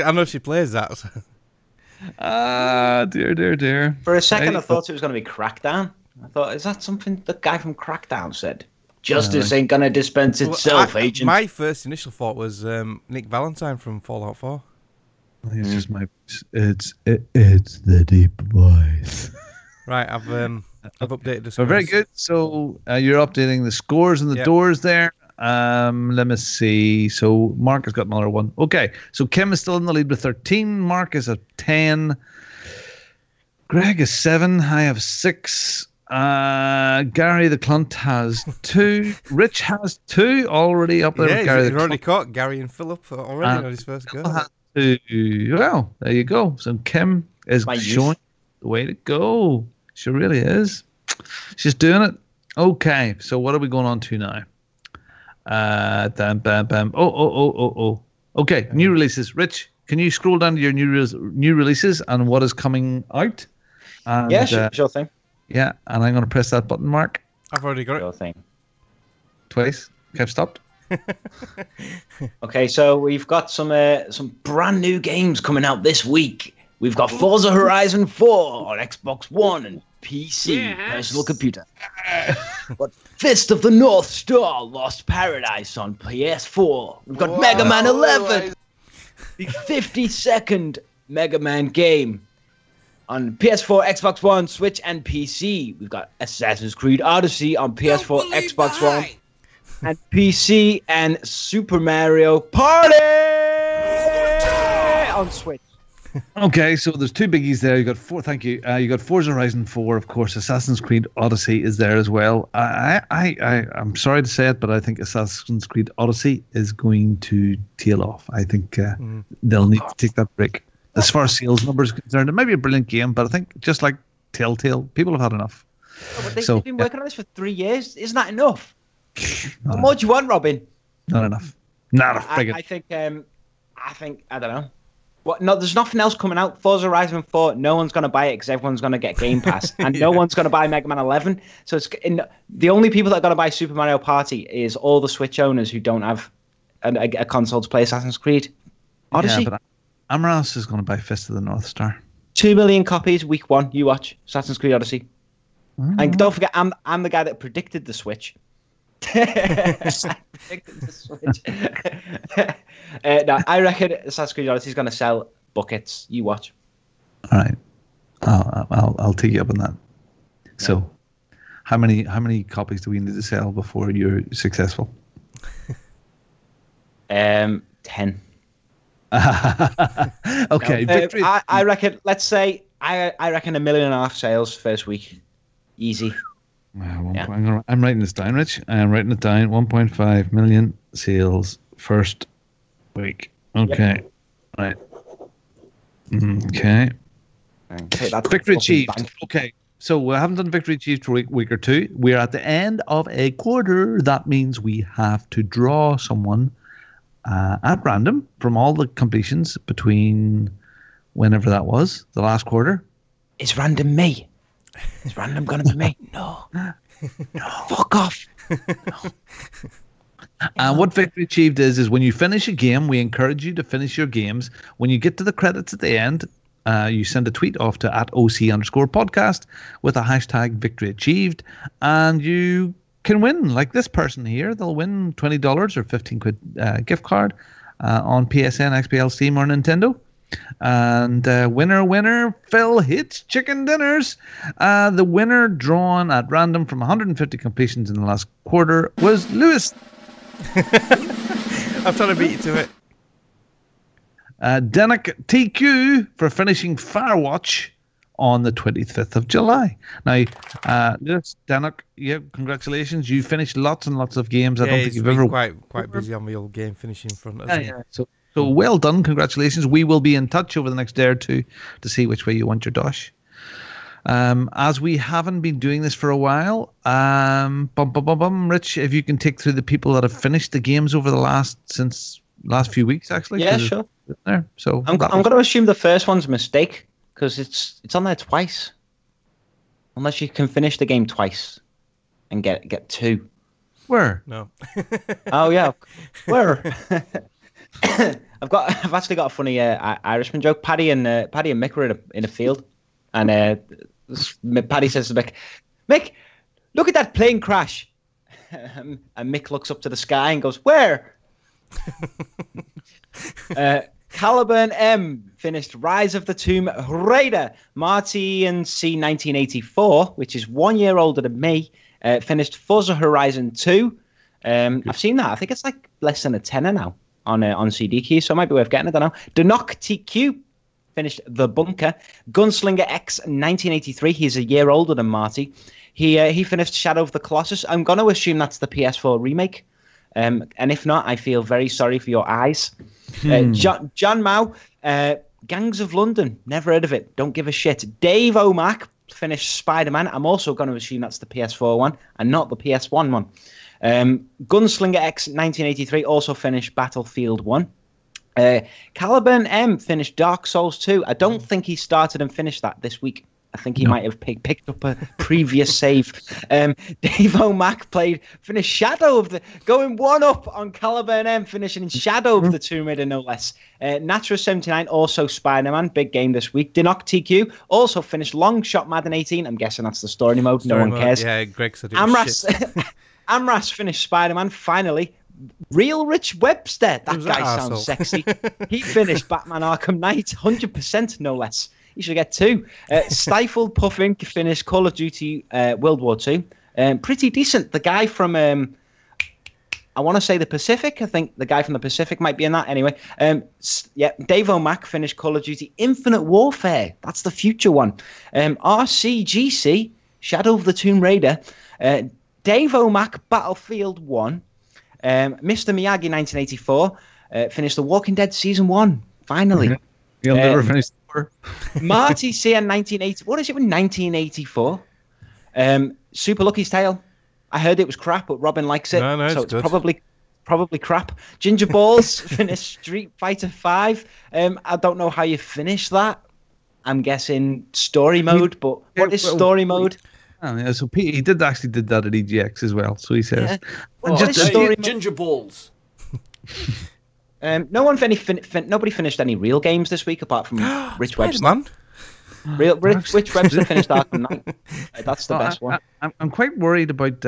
I know she plays that. So. Dear. For a second, I thought it was going to be Crackdown. I thought, is that something the guy from Crackdown said? Justice ain't going to dispense itself, agent. My first initial thought was Nick Valentine from Fallout 4. It's just my. It's the deep voice. Right, I've updated the scores. So very good. So you're updating the scores and the doors there. Let me see. So Mark has got another one. Okay. So Kim is still in the lead with 13. Mark is at 10. Greg is 7. I have 6. Gary the Clunt has 2. Rich has 2 already up there. Yeah, with Gary he's the already Clunt. caught Gary and Philip already on his first go. Has 2. Well, there you go. So Kim is showing the way to go. She really is. She's doing it. Okay. So what are we going on to now? Bam. Oh. Okay, new releases. Rich, can you scroll down to your new releases and what is coming out? And, yeah, sure thing. Yeah, and I'm going to press that button, Mark. I've already got Sure it. thing. Twice. Kept stopped. Okay, so we've got some brand new games coming out this week. We've got Forza Horizon 4 on Xbox One and PC, personal computer. But Fist of the North Star Lost Paradise on PS4. We've got Mega Man 11, the 52nd Mega Man game on PS4, Xbox One, Switch, and PC. We've got Assassin's Creed Odyssey on PS4, Xbox One, and PC, and Super Mario Party on Switch. Okay, so there's 2 biggies there. You got 4. Thank you. You got Forza Horizon 4, of course. Assassin's Creed Odyssey is there as well. I'm sorry to say it, but I think Assassin's Creed Odyssey is going to tail off. I think they'll need to take that break. As far as sales numbers are concerned, it may be a brilliant game, but I think just like Telltale, people have had enough. Oh, but they've been working on this for 3 years. Isn't that enough? What more do you want, Robin? Not enough. Not enough. I think I don't know. What? No, there's nothing else coming out. Forza Horizon 4, no one's going to buy it because everyone's going to get Game Pass, and no one's going to buy Mega Man 11. So the only people that are going to buy Super Mario Party is all the Switch owners who don't have a console to play Assassin's Creed Odyssey. Yeah, but Amras is going to buy Fist of the North Star. 2 million copies week 1. You watch Assassin's Creed Odyssey, and don't forget, I'm the guy that predicted the Switch. I reckon Assassin's Creed Odyssey is going to sell buckets. You watch. All right, I'll take you up on that. Yeah. So, how many copies do we need to sell before you're successful? 10. Okay, victory. I reckon. Let's say I reckon 1.5 million sales first week, easy. I'm writing this down, Rich. I'm writing it down. 1.5 million sales first week. Okay. Yep. Right. Okay. Victory achieved. Okay. So we haven't done victory achieved for a week or 2. We're at the end of a quarter. That means we have to draw someone at random from all the completions between whenever that was, the last quarter. It's random me. Is random going to be me? No. Fuck off. And what Victory Achieved is when you finish a game, we encourage you to finish your games. When you get to the credits at the end, you send a tweet off to @OC_podcast with a hashtag Victory Achieved, and you can win, like this person here. They'll win $20 or 15 quid gift card on PSN, XBL, Steam, or Nintendo. And winner, Phil Hits Chicken Dinners. The winner drawn at random from 150 completions in the last quarter was Lewis. I'm trying to beat you to it. Denik TQ for finishing Firewatch on the 25th of July. Now, Lewis, Denik, yeah, congratulations. You finished lots and lots of games. I don't think you've ever quite busy on the old game finishing front. Yeah. So well done, congratulations. We will be in touch over the next day or two to see which way you want your dosh. As we haven't been doing this for a while, Rich, if you can take through the people that have finished the games over the last few weeks, actually. Yeah, sure. There. So I'm going to assume the first one's a mistake because it's on there twice, unless you can finish the game twice and get 2. Where? No. Oh yeah, where? I've actually got a funny Irishman joke. Paddy and Mick were in a field, and Paddy says to Mick, look at that plane crash. And Mick looks up to the sky and goes, where? Caliburn M finished Rise of the Tomb Raider. Marty and C 1984, which is 1 year older than me, finished Forza Horizon 2. I've seen that. I think it's like less than a tenner now on CD keys, so it might be worth getting it. I don't know. Denok TQ finished The Bunker. Gunslinger X 1983. He's a year older than Marty. He finished Shadow of the Colossus. I'm going to assume that's the PS4 remake. And if not, I feel very sorry for your eyes. John Mao, Gangs of London. Never heard of it. Don't give a shit. Dave O'Mac finished Spider-Man. I'm also going to assume that's the PS4 one and not the PS1 one. Gunslinger X 1983 also finished Battlefield 1. Caliburn M finished Dark Souls 2. I don't think he started and finished that this week. I think he might have picked up a previous save. Dave O'Mac finished Shadow of the... Going 1-up on Caliburn M, finishing Shadow of the Tomb Raider, no less. Natra79, also Spider-Man, big game this week. Dinok TQ also finished Long Shot Madden 18. I'm guessing that's the story mode. No one cares. Yeah, Greg said it was shit. Amras finished Spider-Man, finally. Real Rich Webster. That guy sounds sexy. He finished Batman Arkham Knight, 100%, no less. You should get 2. Stifled Puffing finished Call of Duty World War II. Pretty decent. The guy from, I want to say the Pacific. I think the guy from the Pacific might be in that. Anyway, Dave O'Mac finished Call of Duty Infinite Warfare. That's the future one. RCGC, Shadow of the Tomb Raider. Dave O'Mac, Battlefield 1. Mr. Miyagi, 1984, finished The Walking Dead Season 1. Finally. He'll never finish the 4. Marty CN 1980. What is it with 1984? Super Lucky's Tale. I heard it was crap, but Robin likes it. No, so it's good. Probably crap. Ginger Balls finished Street Fighter 5. I don't know how you finish that. I'm guessing story mode, but what is story mode? Oh, yeah, so he did that at EGX as well. So he says, Ginger Balls. Nobody finished any real games this week apart from Rich Webster. Man. Rich Webster finished Arkham Knight. That's the best one. I'm quite worried about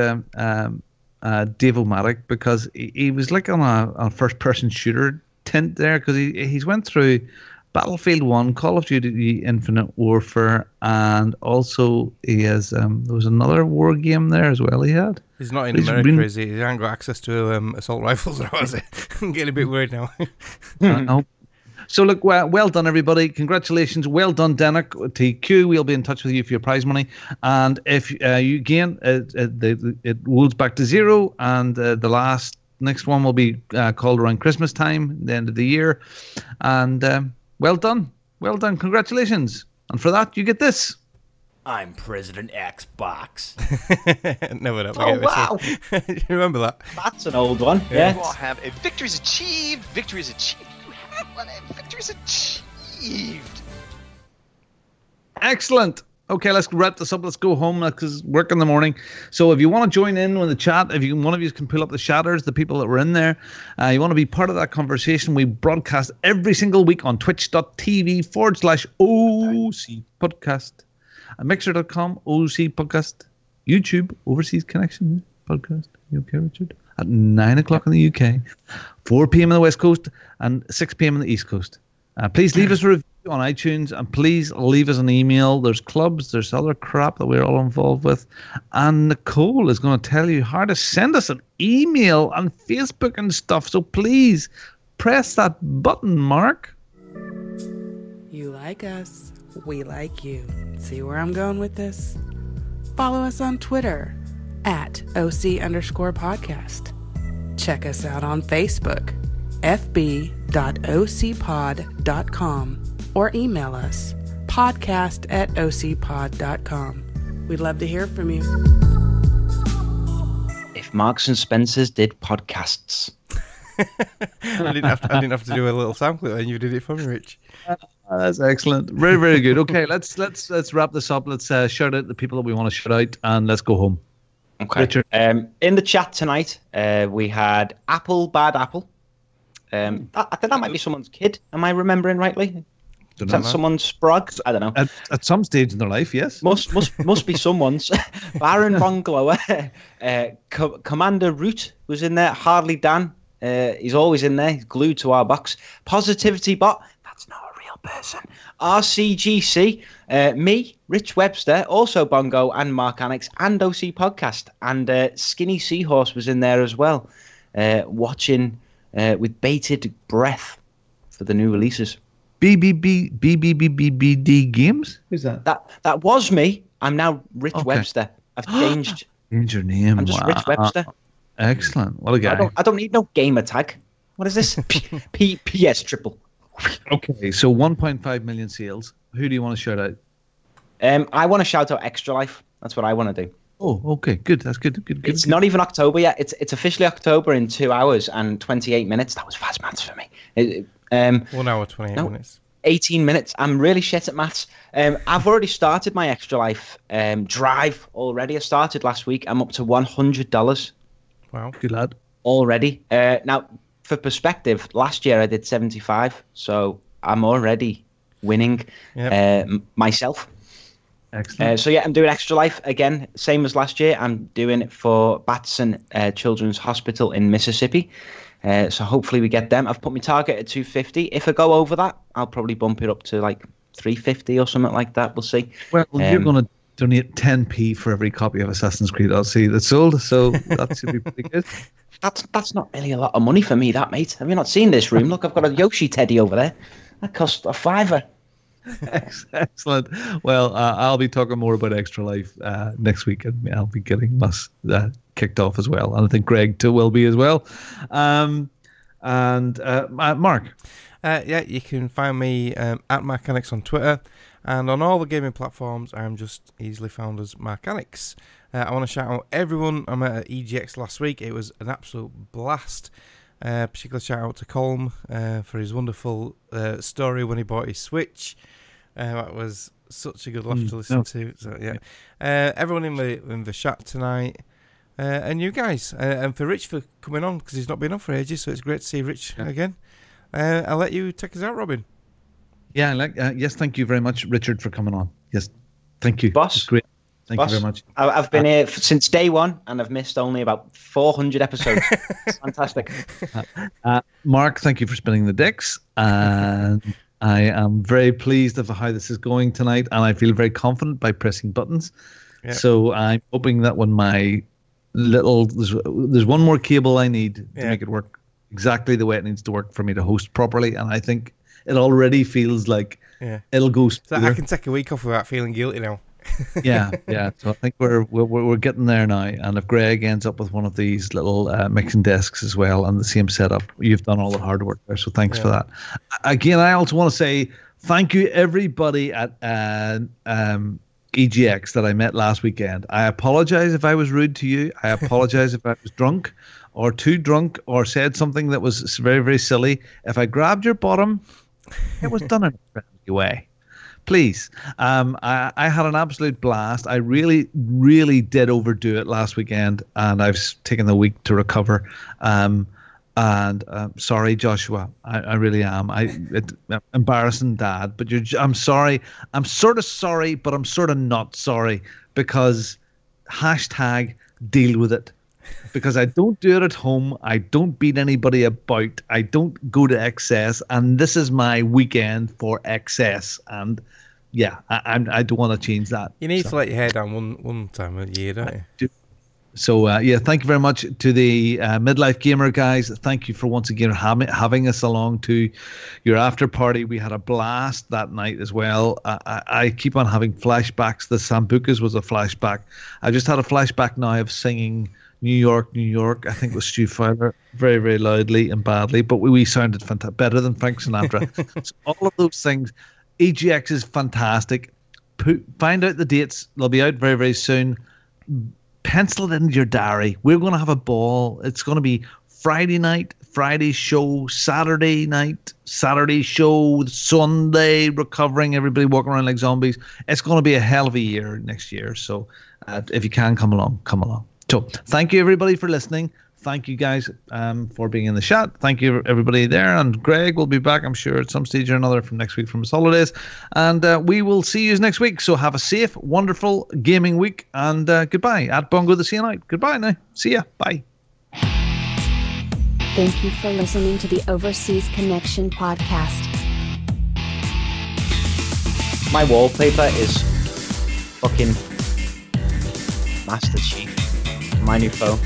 Dave O'Mac because he was like on a first-person shooter tint there because he's went through Battlefield 1, Call of Duty Infinite Warfare, and also he has there was another war game there as well he had. He's not in America, is he? He hasn't got access to assault rifles, or was it? I'm getting a bit worried now. No. So look, well done everybody. Congratulations. Well done, Denik TQ. We'll be in touch with you for your prize money. And if you again, it rolls back to 0, and the next one will be called around Christmas time, the end of the year. And well done. Congratulations. And for that, you get this. I'm President Xbox. Never know. Oh, wow. You remember that? That's an old one. Yeah. You all have a victory's achieved. Victory's achieved. You have one. Victory's achieved. Excellent. Okay, let's wrap this up. Let's go home because work in the morning. So if you want to join in with the chat, one of you can pull up the shatters, the people that were in there. You want to be part of that conversation. We broadcast every single week on twitch.tv/OC podcast. Mixer.com, OC podcast. YouTube, Overseas Connection podcast. You okay, Richard? At 9 o'clock in the UK, 4 p.m. on the West Coast, and 6 p.m. on the East Coast. Please leave us a review on iTunes, and please leave us an email. There's clubs, there's other crap that we're all involved with. And Nicole is going to tell you how to send us an email on Facebook and stuff. So please press that button, Mark. You like us, we like you. See where I'm going with this? Follow us on Twitter at OC_podcast. Check us out on Facebook, fb.ocpod.com, or email us, podcast@ocpod.com. We'd love to hear from you. If Marks and Spencer's did podcasts. I didn't have to do a little sound clip, and you did it for me, Rich. That's excellent. Very, very good. Okay, let's wrap this up. Let's shout out the people that we want to shout out, and let's go home. Okay. Richard. In the chat tonight, we had Bad Apple. I think that might be someone's kid. Am I remembering rightly? Is that someone's sprog? I don't know. At some stage in their life, yes. Must be someone's. Baron Bonglower. Commander Root was in there. Hardly Dan. He's always in there. He's glued to our box. Positivity Bot. That's not a real person. RCGC. Me, Rich Webster, also Bongo and Mark Annex and OC Podcast. And Skinny Seahorse was in there as well. Watching with bated breath for the new releases. BBBD Games? Who's that? That was me. I'm now Rich Webster. I've changed. Change your name. I'm just Rich Webster. Excellent. What a guy. I don't need no gamer tag. What is this? PS triple. Okay, so 1.5 million sales. Who do you want to shout out? I want to shout out Extra Life. That's what I want to do. Oh, okay, good. That's good. It's not even October yet. It's officially October in 2 hours and 28 minutes. That was fast maths for me. 1 hour, 28 minutes. 18 minutes. I'm really shit at maths. I've already started my Extra Life drive already. I started last week. I'm up to $100. Wow. Good lad. Already. Now, for perspective, last year I did 75. So I'm already winning myself. Excellent. So yeah, I'm doing Extra Life again, same as last year. I'm doing it for Batson Children's Hospital in Mississippi. So hopefully we get them. I've put my target at 250. If I go over that, I'll probably bump it up to like 350 or something like that. We'll see. Well, you're going to donate 10p for every copy of Assassin's Creed Odyssey that's sold, so that should be pretty good. That's not really a lot of money for me, that, mate. Have you not seen this room? Look, I've got a Yoshi teddy over there. That cost a $5. Excellent. Well, I'll be talking more about Extra Life next week, and I'll be getting us kicked off as well. And I think Greg too will be as well. Mark. Yeah, you can find me at Mark Annex on Twitter, and on all the gaming platforms, I'm just easily found as Mark Annex. I want to shout out everyone I met at EGX last week. It was an absolute blast. Particular shout out to Colm for his wonderful story when he bought his Switch. That was such a good laugh to listen to. So yeah, everyone in the chat tonight, and you guys, and for Rich for coming on because he's not been on for ages. So it's great to see Rich again. I'll let you take us out, Robin. Yeah, yes, thank you very much, Richard, for coming on. Yes, thank you, boss. That's great. Thank you very much. I've been here since day one, and I've missed only about 400 episodes. It's fantastic. Mark, thank you for spinning the decks. And I am very pleased of how this is going tonight, and I feel very confident by pressing buttons. Yep. So I'm hoping that when my there's one more cable I need to make it work exactly the way it needs to work for me to host properly, and I think it already feels like it'll go smoother. So I can take a week off without feeling guilty now. yeah. So I think we're getting there now. And if Greg ends up with one of these little mixing desks as well and the same setup, you've done all the hard work there. So thanks for that. Again, I also want to say thank you everybody at EGX that I met last weekend. I apologize if I was rude to you. I apologize if I was drunk or too drunk or said something that was very, very silly. If I grabbed your bottom, it was done in a friendly way. Please. I had an absolute blast. I really, really did overdo it last weekend, and I've taken the week to recover. Sorry, Joshua. I really am. Embarrassing, Dad. But I'm sorry. I'm sort of sorry, but I'm sort of not sorry, because hashtag deal with it. Because I don't do it at home. I don't beat anybody about. I don't go to excess. And this is my weekend for excess. And yeah, I don't want to change that. You need to let your hair down one time a year, don't you? So, thank you very much to the Midlife Gamer guys. Thank you for once again having us along to your after party. We had a blast that night as well. I keep on having flashbacks. The Sambucas was a flashback. I just had a flashback now of singing New York, New York. I think it was Stu Fowler, very, very loudly and badly, but we sounded better than Frank Sinatra. So all of those things. EGX is fantastic. Find out the dates. They'll be out very, very soon. Pencil it into your diary. We're going to have a ball. It's going to be Friday night, Friday show, Saturday night, Saturday show, Sunday recovering, everybody walking around like zombies. It's going to be a hell of a year next year. So if you can come along, come along. So thank you everybody for listening. Thank you guys for being in the chat. Thank you everybody there. And Greg will be back, I'm sure, at some stage or another from next week from his holidays. And we will see you next week. So have a safe, wonderful gaming week. And goodbye. At Bongo the CNI. Goodbye now. See ya. Bye. Thank you for listening to the Overseas Connection podcast. My wallpaper is fucking Master Chief. My new phone.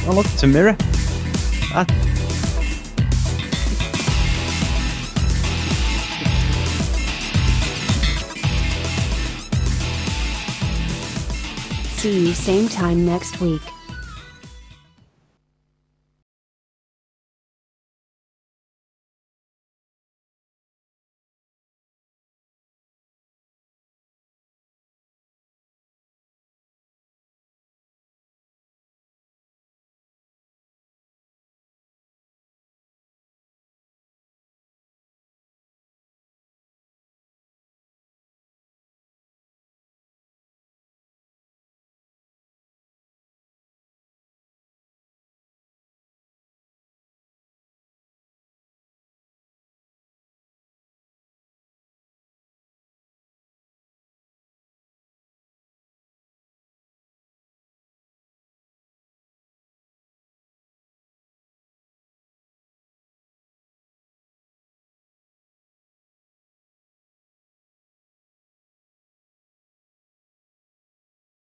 Oh look, it's a mirror. See you same time next week.